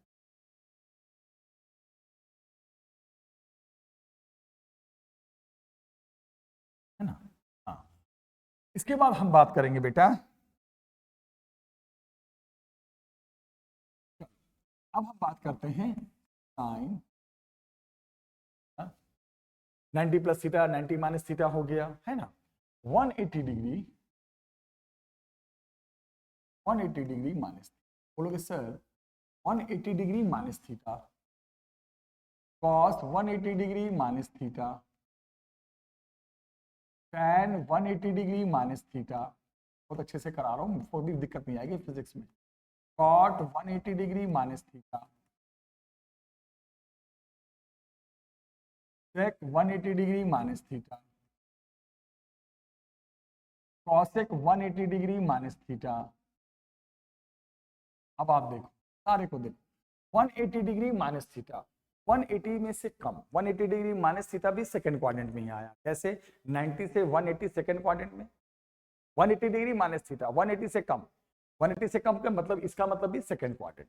है ना। हाँ, इसके बाद हम बात करेंगे बेटा, अब हम बात करते हैं sine 90 plus theta, 90 minus theta हो गया, है ना। 180 डिग्री, 180 डिग्री माइनस, बोलोगे sir 180 degree minus theta, cos 180 degree minus theta, tan 180 degree minus theta, बहुत अच्छे से करा रहा हूँ, कोई भी दिक्कत नहीं आएगी फिजिक्स में, cot 180 degree minus theta, sec 180 degree minus theta, cosec 180 degree minus theta. अब आप देखो, सारे को देखो, 180 डिग्री माइनस थीटा, 180 में से कम, 180 डिग्री माइनस थीटा भी सेकंड क्वाड्रेंट में ही आया, कैसे 90 से 180 सेकंड क्वाड्रेंट में, 180 डिग्री माइनस थीटा 180 से कम, 180 से कम का मतलब, इसका मतलब भी सेकंड क्वाड्रेंट,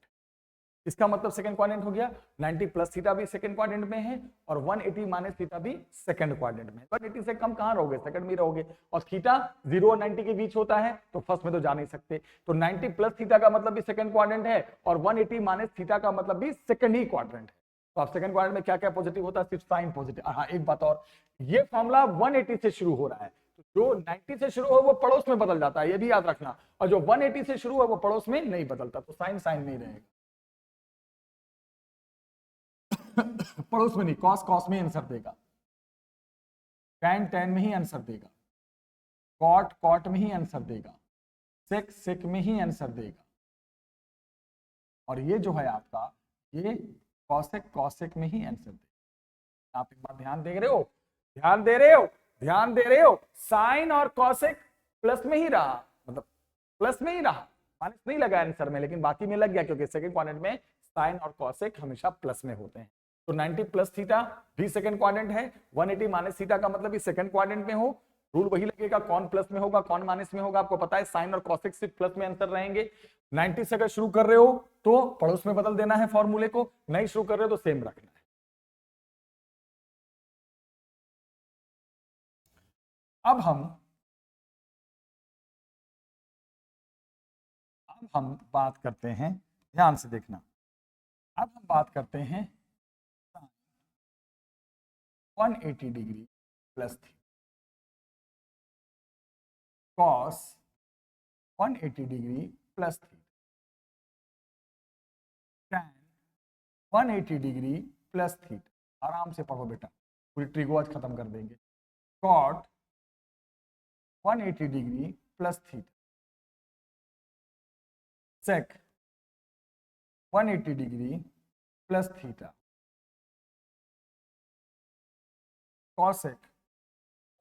इसका मतलब सेकंड क्वाड्रेंट हो गया। 90 प्लस थीटा भी सेकंड क्वाड्रेंट में है और 180 माइनस थीटा भी सेकंड क्वाड्रेंट में। 180 से कम कहां रहोगे, सेकंड में रहोगे, और थीटा 0 और 90 के बीच होता है तो फर्स्ट में तो जा नहीं सकते, तो 90 प्लस थीटा का मतलब भी सेकंड क्वाड्रेंट है और 180 माइनस थीटा का मतलब भी सेकंड ही क्वाड्रेंट है। तो आप सेकंड क्वाड्रेंट में क्या क्या पॉजिटिव होता है, सिर्फ साइन पॉजिटिव। हाँ, एक बात और, ये फॉर्मूला 180 से शुरू हो रहा है, जो 90 से शुरू हो वो पड़ोस में बदल जाता है, ये भी याद रखना, और जो 180 से शुरू है वो पड़ोस में नहीं बदलता, तो साइन साइन नहीं रहेगा। पड़ोस में नहीं, कॉस कॉस में आंसर देगा, टैन टैन में ही आंसर देगा, कॉट कॉट में ही आंसर देगा, सेक सेक में ही आंसर देगा, और ये जो है आपका, ये कॉसेक कॉसेक में ही आंसर देगा। आप एक बार ध्यान दे रहे हो, ध्यान दे रहे हो, ध्यान दे रहे हो, साइन और कॉसेक प्लस में ही रहा, मतलब प्लस में ही रहा, माइनस नहीं लगा आंसर में, लेकिन बाकी में लग गया, क्योंकि सेकंड क्वाड्रेंट में साइन और कॉसेक हमेशा प्लस में होते हैं। तो 90 प्लस थीटा भी सेकंड क्वाड्रेंट है, 180 माइनस थीटा का मतलब भी सेकंड क्वाड्रेंट में हो, रूल वही लगेगा, कौन प्लस में होगा कौन माइनस में होगा, आपको पता है साइन और कॉसेक सिर्फ प्लस में आंसर रहेंगे। 90 से अगर शुरू कर रहे हो तो पड़ोस में बदल देना है फॉर्मूले को, नहीं शुरू कर रहे हो तो सेम रखना है। अब हम बात करते हैं, ध्यान से देखना, अब हम बात करते हैं 180 degree plus theta, cos 180 degree plus theta, tan 180 degree plus theta, आराम से पढ़ो बेटा, पूरी ट्रिको आज खत्म कर देंगे, कॉट 180 डिग्री प्लस थीटा, सेक 180 degree plus theta, cosec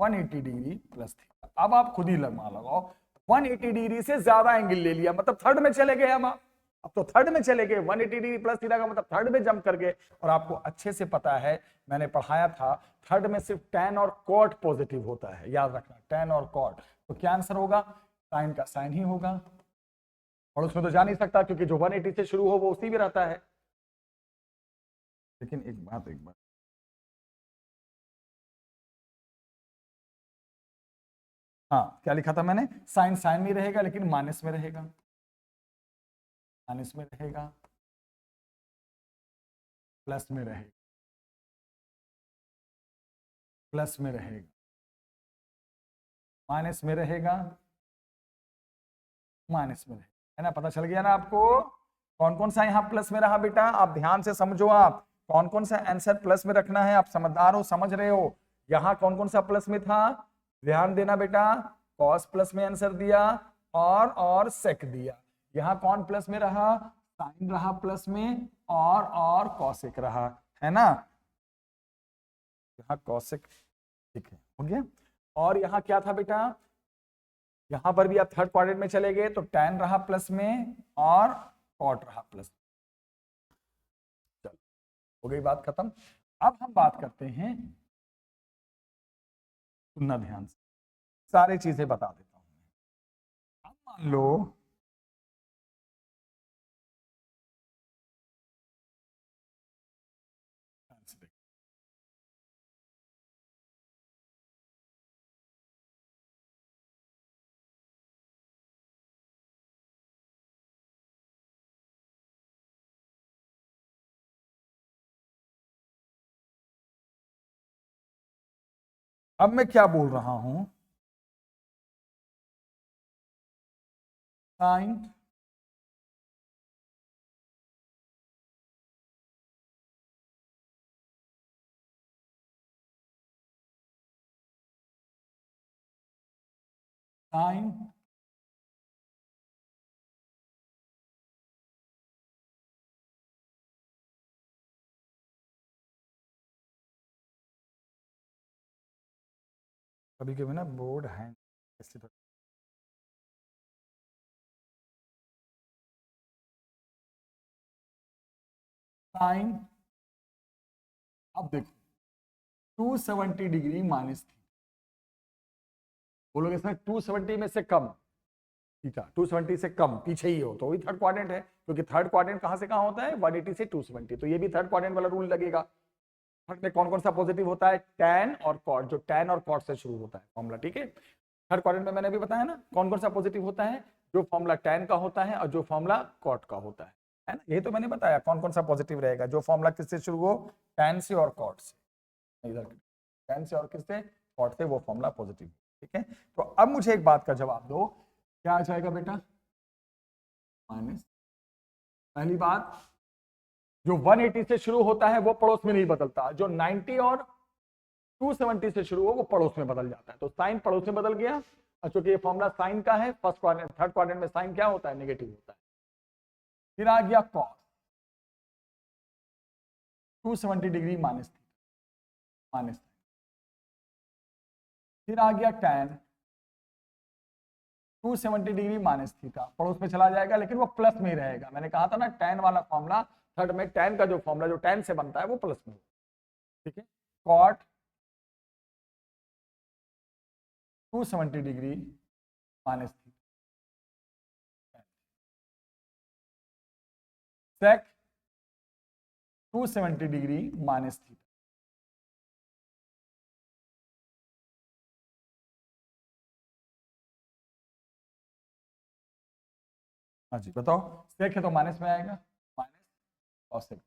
180 degree plus theta. अब आप खुद ही लगाओ, 180 डिग्री से ज्यादा एंगल ले लिया, मतलब थर्ड में चले गए हम, अब तो थर्ड में चले गए, 180 डिग्री प्लस थीटा का मतलब थर्ड में जंप कर गए, और आपको अच्छे से पता है, मैंने पढ़ाया था, थर्ड में सिर्फ टैन और कॉट पॉजिटिव होता है, याद रखना, टैन और कॉट, तो क्या आंसर होगा, साइन का साइन ही होगा, और उसमें तो जा नहीं सकता, क्योंकि जो 180 से शुरू हो वो उसी में रहता है। लेकिन एक बात हाँ, क्या लिखा था मैंने, साइन साइन में रहेगा लेकिन माइनस में रहेगा, माइनस में रहेगा, प्लस में रहेगा, प्लस में रहेगा, माइनस में रहेगा, माइनस में रहेगा, है ना, पता चल गया ना आपको, कौन कौन सा यहाँ प्लस में रहा बेटा, आप ध्यान से समझो, आप कौन कौन सा आंसर प्लस में रखना है, आप समझदार हो, समझ रहे हो, यहाँ कौन कौन सा प्लस में था, ध्यान देना बेटा, कॉस प्लस में आंसर दिया और सेक दिया, यहाँ कौन प्लस में रहा, साइन रहा प्लस में, और कॉसेक रहा, है ना, यहाँ कॉसेक, ठीक है, हो गया। और यहाँ क्या था बेटा, यहां पर भी आप थर्ड क्वाड्रेंट में चले गए तो tan रहा प्लस में और cot रहा प्लस में। चलो हो गई बात खत्म। अब हम बात करते हैं, सुनना ध्यान से, सारी चीजें बता देता हूं। अब मान लो अब मैं क्या बोल रहा हूं, साइन साइन कभी कभी ना बोर्ड है साइन, अब देखो 270 डिग्री माइनस थी, बोलोगे सर 270 में से कम, थीटा 270 से कम पीछे ही हो तो वही थर्ड क्वाड्रेंट है, क्योंकि थर्ड क्वाड्रेंट कहां से कहां होता है, 180 से 270, तो ये भी थर्ड क्वाड्रेंट वाला रूल लगेगा। थर्ड में कौन कौन सा पॉजिटिव होता है, tan और cot, जो tan और cot से शुरू होता है फॉर्मूला, ठीक है। थर्ड क्वाड्रेंट में मैंने भी बताया ना कौन कौन सा पॉजिटिव होता है, जो फॉर्मूला tan का होता है और जो फॉर्मूला cot का होता है ना, यही तो मैंने बताया कौन कौन सा पॉजिटिव रहेगा, जो फॉर्मूला किससे शुरू हो, tan से और cot से, इधर tan से और किससे, cot से, वो फॉर्मूला पॉजिटिव, ठीक है। तो अब मुझे एक बात का जवाब दो, क्या आ जाएगा बेटा, माइनस, पहली बात जो 180 से शुरू होता है वो पड़ोस में नहीं बदलता, जो 90 और 270 से शुरू हो वो पड़ोस में बदल जाता है, तो साइन पड़ोस में बदल गया, और चूंकि ये फॉर्मूला साइन का है, फर्स्ट क्वाड्रेंट थर्ड क्वाड्रेंट में साइन क्या होता है, नेगेटिव होता है। फिर आ गया कॉस 270 डिग्री माइनस माइनस, फिर आ गया tan 270 डिग्री माइनस थीटा, पड़ोस में चला जाएगा लेकिन वो प्लस में ही रहेगा, मैंने कहा था ना tan वाला फॉर्मूला थर्ड में, tan का जो फॉर्मूला जो tan से बनता है वो प्लस में, ठीक है। cot 270 degree minus theta, sec 270 degree minus theta, हाँ जी बताओ, sec है तो माइनस में आएगा, minus cosec,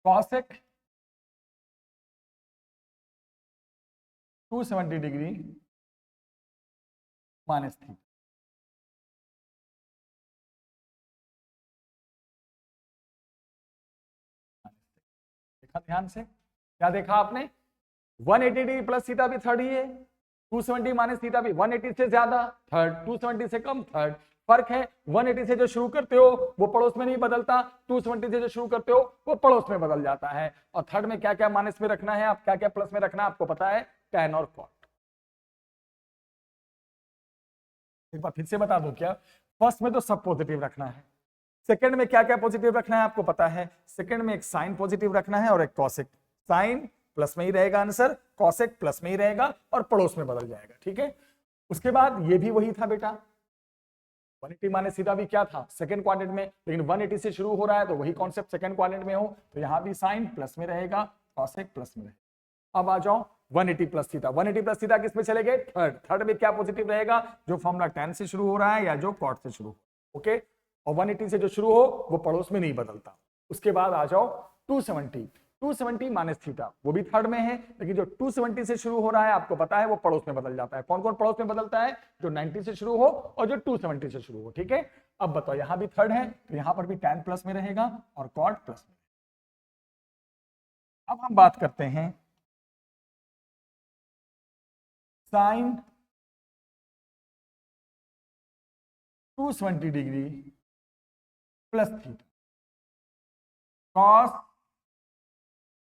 cosec 270 degree minus theta, देखा ध्यान से, क्या देखा आपने, 180 डिग्री प्लस थीटा भी थर्ड ही है, 270 माइनस थीटा भी 180 से ज्यादा थर्ड, 270 से कम थर्ड, फर्क है 180 से जो शुरू करते हो वो पड़ोस में नहीं बदलता, 270 से जो शुरू करते हो वो पड़ोस में बदल जाता है। और थर्ड में क्या क्या माइनस में रखना है, आप क्या क्या प्लस में रखना है आपको पता है, tan और cot। एक बार फिर से बता दो क्या, फर्स्ट में तो सब पॉजिटिव रखना है, सेकंड में क्या क्या पॉजिटिव रखना है आपको पता है, सेकंड में एक साइन पॉजिटिव रखना है और एक कॉसेक, साइन प्लस में ही रहेगा आंसर, कॉसेक प्लस में ही रहेगा और पड़ोस में बदल जाएगा, ठीक है। उसके बाद ये भी वही था बेटा, 180 माइनस सीधा भी क्या था सेकंड क्वाड्रेंट में, लेकिन 180 से शुरू हो रहा है तो वही कॉन्सेप्ट सेकंड क्वाड्रेंट में हो, तो यहां भी साइन प्लस में रहेगा, कॉसेक प्लस में रहेगा। अब आ जाओ 180 प्लस थीटा, 180 प्लस थीटा किस में चले गए, थर्ड, थर्ड में क्या पॉजिटिव रहेगा, जो फॉर्मूला tan से शुरू हो रहा है या जो cot से शुरू हो, ओके। और 180 से जो शुरू हो वो पड़ोस में नहीं बदलता। उसके बाद आ जाओ 270, 270 माइनस थीटा वो भी थर्ड में है, लेकिन जो 270 से शुरू हो रहा है आपको पता है वो पड़ोस में बदल जाता है, कौन कौन पड़ोस में बदलता है, जो 90 से शुरू हो और जो 270 से शुरू हो, ठीक है। अब बताओ यहां भी थर्ड है तो यहां पर भी tan प्लस में रहेगा और cot प्लस में। अब हम बात करते हैं sine 270 degree plus theta, cos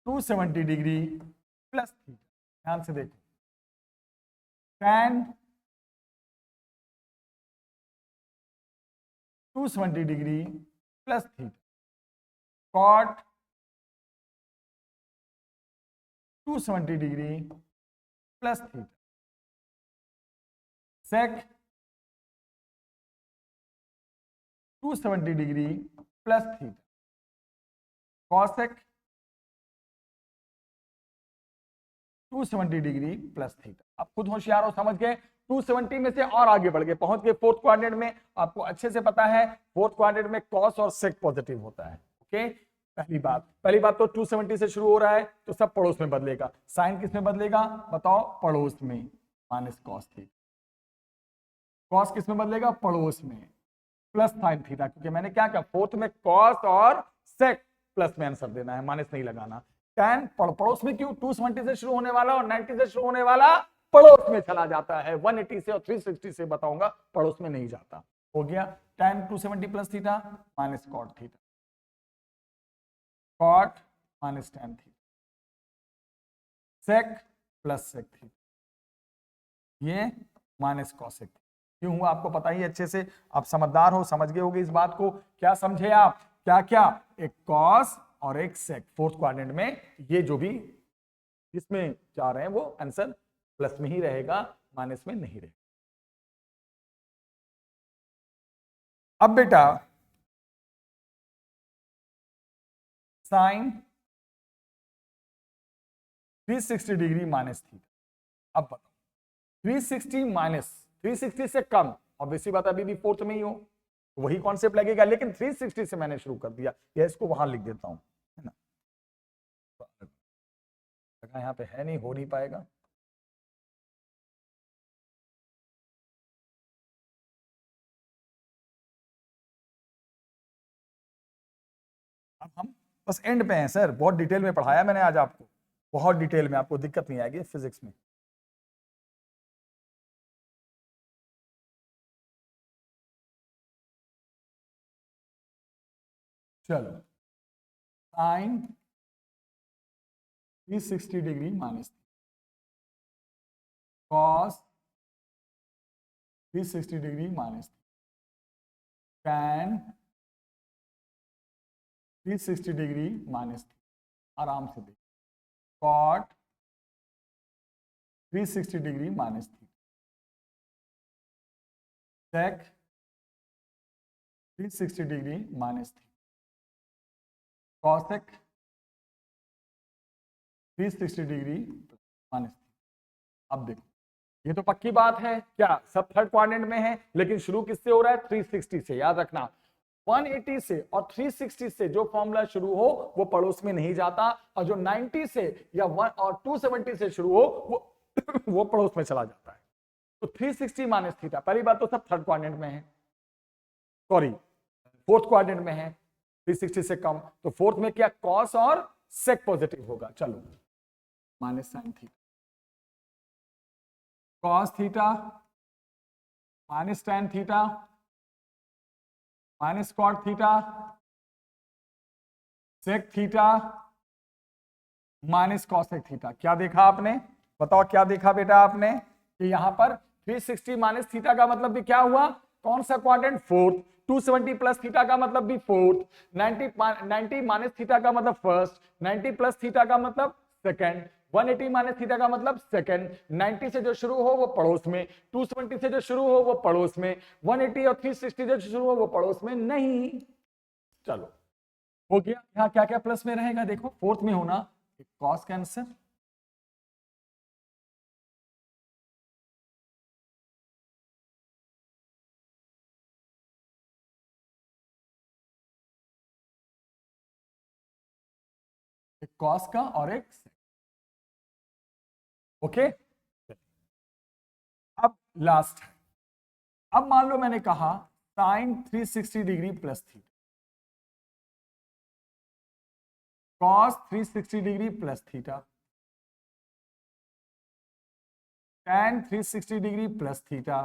270 degree plus theta. ध्यान से देखो, tan 270 degree plus theta, cot 270 degree plus theta, sec 270 degree plus theta, cosec 270 degree plus theta. अब खुद होशियार हो, समझ गए। 270 में से और आगे बढ़ गए, पहुंच गए फोर्थ क्वाड्रेंट में। आपको अच्छे से पता है फोर्थ क्वाड्रेंट में कॉस और सेक पॉजिटिव होता है। ओके, पहली बात तो 270 से शुरू हो रहा है तो सब पड़ोस में बदलेगा। साइन किस में बदलेगा बताओ? पड़ोस में, माइनस कॉस थीटा। कॉस किस में बदलेगा? पड़ोस में, प्लस साइन थीटा। क्योंकि मैंने क्या कहा, फोर्थ में कॉस और सेक प्लस में आंसर देना है, माइनस नहीं लगाना। tan पड़ोस में क्यों? 270 से शुरू होने वाला और 90 से शुरू होने वाला पड़ोस में चला जाता है। 180 से और 360 से बताऊंगा पड़ोस में नहीं जाता। हो गया, tan 270 plus theta minus cot theta, cot minus tan theta, sec plus sec theta, ये माइनस कॉसेक। क्यों हुआ आपको पता ही अच्छे से, आप समझदार हो, समझ गए होगे इस बात को। क्या समझे आप? क्या क्या? एक कॉस और एक सेक फोर्थ क्वाड्रेंट में, ये जो भी इसमें जा रहे हैं वो आंसर प्लस में ही रहेगा, माइनस में नहीं रहेगा। अब बेटा साइन 360 डिग्री माइनस थीटा। अब बताओ 360 माइनस 360 से कम, ऑब्वियसली बात अभी भी फोर्थ में ही हो, वही कॉन्सेप्ट लगेगा। लेकिन 360 से मैंने शुरू कर दिया, या इसको वहां लिख देता हूं, है ना, यहाँ पे है नहीं, हो नहीं पाएगा। अब हम बस एंड पे हैं सर, बहुत डिटेल में पढ़ाया मैंने आज आपको, बहुत डिटेल में, आपको दिक्कत नहीं आएगी फिजिक्स में। चलो, sine 360 degree minus, cos 360 degree minus, tan 360 degree minus, आराम से देख, cot 360 degree minus, sec 360 degree minus, cosec 360 degree minus. अब देखो, ये तो पक्की बात है, क्या सब थर्ड क्वाड्रेंट में है, लेकिन शुरू किससे हो रहा है? 360 से। याद रखना 180 से और 360 से जो फॉर्मूला शुरू हो वो पड़ोस में नहीं जाता, और जो 90 से या 1 और 270 से शुरू हो वो वो पड़ोस में चला जाता है। तो 360 माइनस थीटा, पहली बात तो सब थर्ड क्वाड्रेंट में है, सॉरी फोर्थ क्वाड्रेंट में है, 360 से कम, तो फोर्थ में क्या कॉस और सेक पॉजिटिव होगा। चलो, minus sine theta, cos theta minus tan theta minus cot theta, sec theta minus cosec theta. क्या देखा आपने? बताओ क्या देखा बेटा आपने? कि यहां पर 360 माइनस थीटा का मतलब भी क्या हुआ? कौन सा क्वाड्रेंट? फोर्थ। 270 प्लस थीटा का मतलब भी फोर्थ। 90 माइनस थीटा का मतलब फर्स्ट। 90 प्लस थीटा का मतलब सेकंड। 180 माइनस थीटा का मतलब सेकंड। 90 से जो शुरू हो वो पड़ोस में, 270 से जो शुरू हो वो पड़ोस में, 180 और 360 जो शुरू हो वो पड़ोस में नहीं। चलो हो गया। यहाँ क्या क्या प्लस में रहेगा देखो, फोर्थ में होना कॉस कैंसर, एक कॉस का और एक सेक। ओके, अब लास्ट, अब मान लो मैंने कहा sine 360 degree plus theta, cos 360 degree plus theta, tan 360 degree plus theta,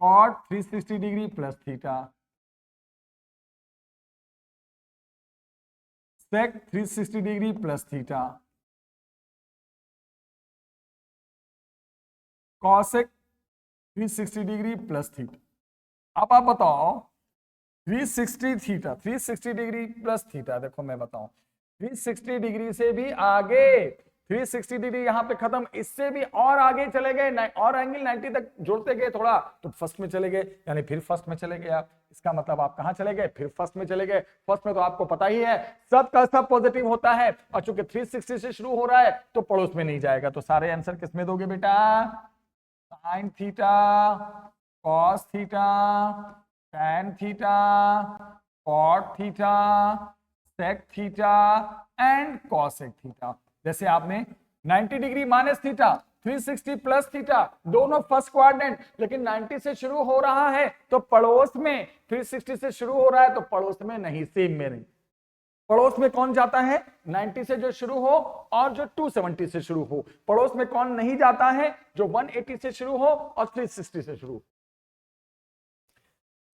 cot 360 degree plus theta, sec 360 degree plus theta, cosec 360 degree plus theta. अब आप बताओ 360 थीटा 360 डिग्री प्लस थीटा, देखो मैं बताऊं 360 डिग्री से भी आगे, 360 डिग्री यहां पे खत्म, इससे भी और आगे चले गए और एंगल 90 तक जोड़ते गए थोड़ा, तो फर्स्ट में चले गए, यानी फिर फर्स्ट में चले गए आप। इसका मतलब आप कहां चले गए, फिर फर्स्ट में चले गए। फर्स्ट में तो आपको पता ही है सब का सब पॉजिटिव होता है, और चूंकि 360 से शुरू हो रहा है तो पड़ोस में नहीं जाएगा, तो सारे आंसर किसमें दोगे बेटा, sign theta, cos theta, tan theta, cot theta, sec theta and cosec theta. जैसे आपने 90 degree minus theta, 360 plus theta, दोनों फर्स्ट क्वाड्रेंट, लेकिन 90 से शुरू हो रहा है तो पड़ोस में, 360 से शुरू हो रहा है तो पड़ोस में नहीं, सेम में नहीं। पड़ोस में कौन जाता है, 90 से जो शुरू हो और जो 270 से शुरू हो। पड़ोस में कौन नहीं जाता है, जो 180 से शुरू हो और 360 से शुरू हो।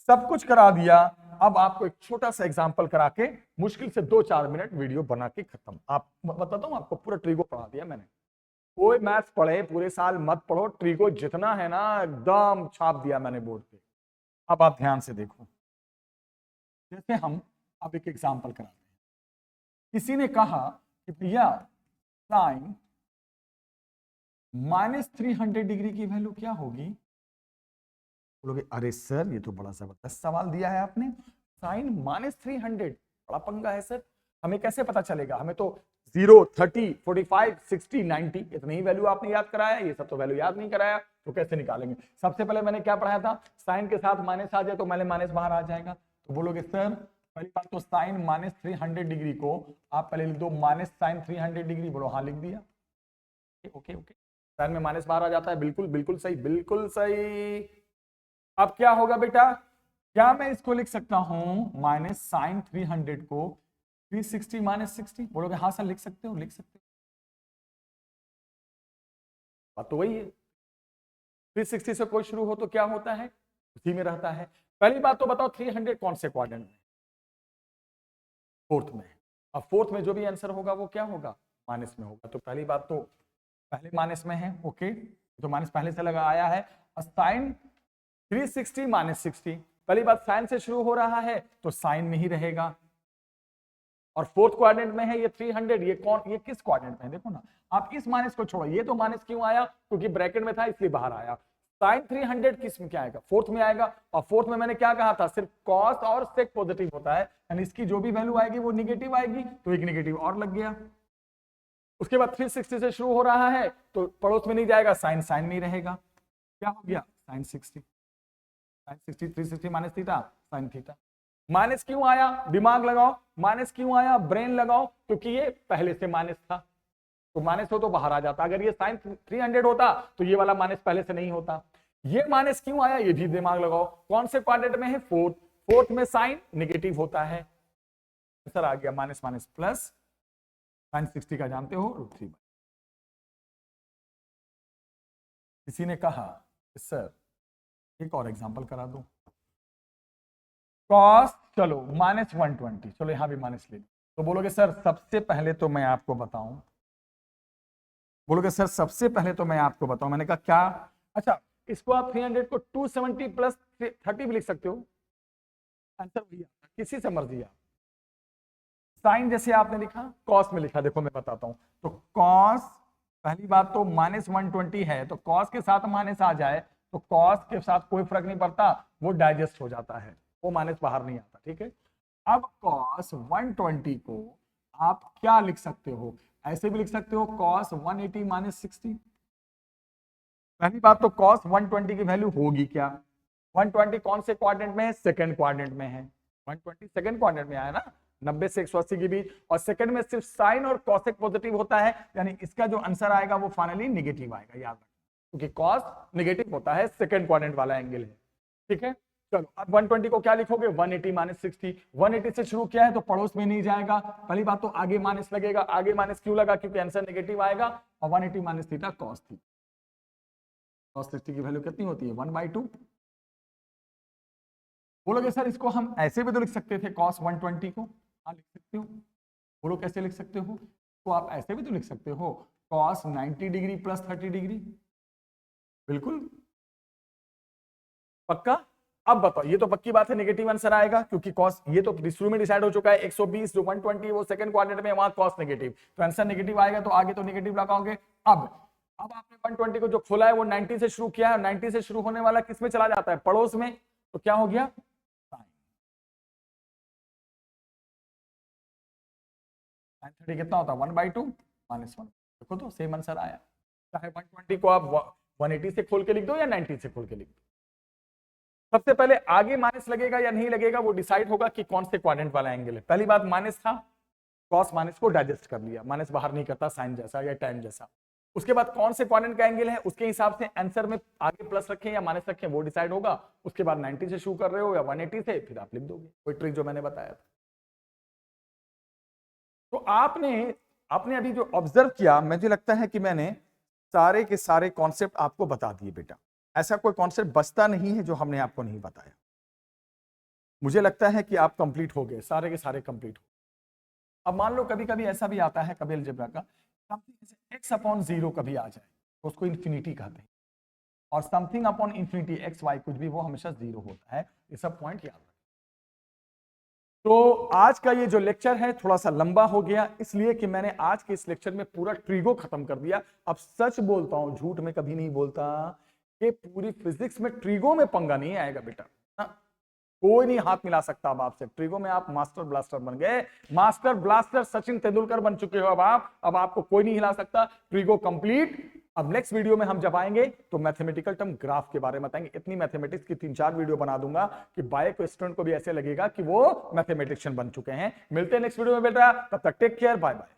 सब कुछ करा दिया, अब आपको एक छोटा सा एग्जांपल करा के मुश्किल से 2-4 मिनट वीडियो बना के खत्म। आप बताता हूं आपको, पूरा ट्रिगो पढ़ा दिया मैंने। कोई मैथ्स पढ़े पूरे साल मत पढ़ो, ट्रिगो जितना है ना एकदम छाप दिया मैंने बोर्ड पे। अब आप ध्यान से देखो, जैसे हम अब एक एग्जांपल कराते हैं। किसी ने कहा कि भैया साइन -300 डिग्री की वैल्यू क्या होगी। बोलोगे अरे सर ये तो बड़ा जबरदस्त सवाल दिया है आपने, साइन -300, बड़ा पंगा है सर, हमें कैसे पता चलेगा। हमें तो 0, 30, 45, 60, 90 इतनी ही वैल्यू आपने याद कराया, ये सब तो वैल्यू याद नहीं कराया, तो कैसे निकालेंगे। सबसे पहले मैंने क्या पढ़ाया था, साइन के साथ माइनस आ जाए तो मैंने माइनस बाहर आ जाएगा। तो बोलोगे सर पहली बात तो साइन -300 डिग्री को आप पहले लिख दो -sin 300 डिग्री। बोलो हाँ लिख दिया, ओके ओके, साइन में माइनस बाहर आ जाता है, बिल्कुल बिल्कुल सही, बिल्कुल सही। अब क्या होगा बेटा, क्या मैं इसको लिख सकता हूं -sin 300 को 360 -60। बोलोगे हाँ सर लिख सकते हो, लिख सकते हो, बात तो वही है। 360 से कोई शुरू हो तो क्या होता है, उसी में रहता है। पहली बात तो बताओ 300 कौन से क्वाड्रेंट में, फोर्थ में। अब फोर्थ में जो भी आंसर होगा वो क्या होगा, माइनस में होगा। तो पहली बात तो पहले माइनस में है, ओके, तो माइनस पहले से लगा आया है। और साइन 360 -60, पहली बात साइन से शुरू हो रहा है तो साइन में ही रहेगा, और फोर्थ क्वाड्रेंट में है ये 300, ये कौन, ये किस क्वाड्रेंट में है देखो ना। आप इस माइनस को छोड़ो, ये तो माइनस क्यों आया, क्योंकि ब्रैकेट में था इसलिए बाहर आया। साइन 300 किस में क्या आएगा, फोर्थ में आएगा, और फोर्थ में मैंने क्या कहा था, सिर्फ कॉस और सेक पॉजिटिव होता है, यानी इसकी जो भी वैल्यू आएगी वो निगेटिव आएगी, तो एक निगेटिव और लग गया। उसके बाद 360 से शुरू हो रहा है तो पड़ोस में नहीं जाएगा, साइन साइन में ही रहेगा, क्या हो गया sine 60, sine 60, 360 minus theta, sine theta. Minus क्यों आया, दिमाग लगाओ, माइनस क्यों आया, ब्रेन लगाओ, क्योंकि ये पहले से माइनस था, तो माइनस हो तो बाहर आ जाता। अगर ये साइन 300 होता तो ये वाला माइनस पहले से नहीं होता। ये माइनस क्यों आया, ये भी दिमाग लगाओ, कौन से क्वाड्रेंट में है, फोर्थ, फोर्थ में साइन नेगेटिव होता है, आंसर आ गया माइनस माइनस प्लस, साइन 60 का जानते हो √3। किसी ने कहा सर एक और एग्जांपल करा दो, कॉस चलो -120, चलो यहां भी माइनस ले लो। तो बोलोगे सर सबसे पहले तो मैं आपको बताऊं, बोलोगे सर सबसे पहले तो मैं आपको बताऊं, मैंने कहा क्या, अच्छा इसको आप 300 को 270 प्लस 30 भी लिख सकते हो, आंसर वही आता, किसी से मर्जी आप। साइन जैसे आपने लिखा, कॉस में लिखा, देखो मैं बताता हूं, तो कॉस पहली बात तो -120 है, तो कॉस के साथ माइनस आ जाए तो कॉस के साथ कोई फर्क नहीं पड़ता, वो डाइजेस्ट हो जाता है, वो माइनस बाहर नहीं आता, ठीक है। अब cos 120 को आप क्या लिख सकते हो, ऐसे भी लिख सकते हो cos 180 -60। पहली बात तो cos 120 की वैल्यू होगी क्या, 120 कौन से क्वाड्रेंट में है, सेकंड क्वाड्रेंट में है, 120 सेकंड क्वाड्रेंट में आया ना, 90 से 180 के बीच, और सेकंड में सिर्फ साइन और कॉसेक पॉजिटिव होता है, यानी इसका जो आंसर आएगा वो फाइनली नेगेटिव आएगा, याद रखना, क्योंकि कॉस नेगेटिव होता है, सेकंड क्वाड्रेंट वाला एंगल है, ठीक है। चलो अब 120 को क्या लिखोगे, 180 -60, 180 से शुरू किया है तो पड़ोस में नहीं जाएगा, पहली बात तो आगे माइनस लगेगा, आगे माइनस क्यों लगा, क्योंकि आंसर नेगेटिव आएगा, और 180 - थीटा cos थीटा, cos 60 की वैल्यू कितनी होती है 1/2, बोलोगे सर इसको हम ऐसे भी तो लिख सकते थे cos 120 को। हाँ लिख सकते हो। बोलो कैसे लिख सकते हो? तो आप ऐसे भी तो लिख सकते हो cos 90 डिग्री प्लस 30 डिग्री। बिल्कुल पक्का। अब बताओ, ये तो पक्की बात है नेगेटिव आंसर आएगा, क्योंकि cos ये तो शुरू में डिसाइड हो चुका है 120 जो 120 वो सेकंड क्वाड्रेंट में, वहां cos नेगेटिव, तो आंसर नेगेटिव आएगा, तो आगे तो नेगेटिव लगाओगे। अब आपने 120 को जो खोला है वो 90 से शुरू किया है, 90 से शुरू होने वाला किस में चला जाता है? पड़ोस में, तो क्या हो गया? sin 30 कितना होता है? 1/2 -1। देखो तो सेम आंसर आया। चाहे 120 को आप 180 से खोल के लिख दो या 90 से खोल के लिख दो, सबसे पहले आगे माइनस लगेगा या नहीं लगेगा वो डिसाइड होगा कि कौन से क्वाड्रेंट वाला एंगल है। पहली बात माइनस था, कॉस माइनस को डाइजेस्ट कर लिया, माइनस बाहर नहीं करता साइन जैसा या tan जैसा। उसके बाद कौन से क्वाड्रेंट का एंगल है उसके हिसाब से आंसर में आगे प्लस रखें या माइनस रखें वो डिसाइड होगा। उसके बाद 90 से शुरू कर रहे हो या 180 से, फिर आप लिख दोगे कोई ट्रिक जो मैंने बताया था। तो आपने अभी जो ऑब्जर्व किया, मुझे लगता है कि मैंने सारे के सारे कॉन्सेप्ट आपको बता दिए बेटा। ऐसा कोई कॉन्सेप्ट बचता नहीं है जो हमने आपको नहीं बताया। मुझे लगता है कि आप कंप्लीट हो गए, सारे के सारे कंप्लीट हो। अब मान लो कभी कभी ऐसा भी आता है कभी अलजेब्रा का, समथिंग x अपॉन 0 कभी आ जाए तो उसको इन्फिनिटी कहते हैं, और something upon infinity X Y कुछ भी, वो हमेशा 0 होता है। ये सब पॉइंट याद रखें। तो आज का ये जो लेक्चर है थोड़ा सा लंबा हो गया, इसलिए कि मैंने आज के इस लेक्चर में पूरा ट्रिगो खत्म कर दिया। अब सच बोलता हूं, झूठ में कभी नहीं बोलता, कि पूरी फिजिक्स में ट्रिगो में पंगा नहीं आएगा बेटा। कोई नहीं हाथ मिला सकता अब आपसे। ट्रिगो में आप मास्टर ब्लास्टर बन गए, मास्टर ब्लास्टर सचिन तेंदुलकर बन चुके हो अब आपको कोई नहीं हिला सकता। Trigo complete. अब नेक्स्ट वीडियो में हम जब आएंगे तो मैथमेटिकल टर्म ग्राफ के बारे में बताएंगे। इतनी मैथमेटिक्स की 3-4 वीडियो बना दूंगा कि बाय को स्टूडेंट को भी ऐसे लगेगा कि वो मैथमेटिशियन बन चुके हैं। मिलते हैं नेक्स्ट वीडियो में बेटा, तब तक टेक केयर, बाय बाय।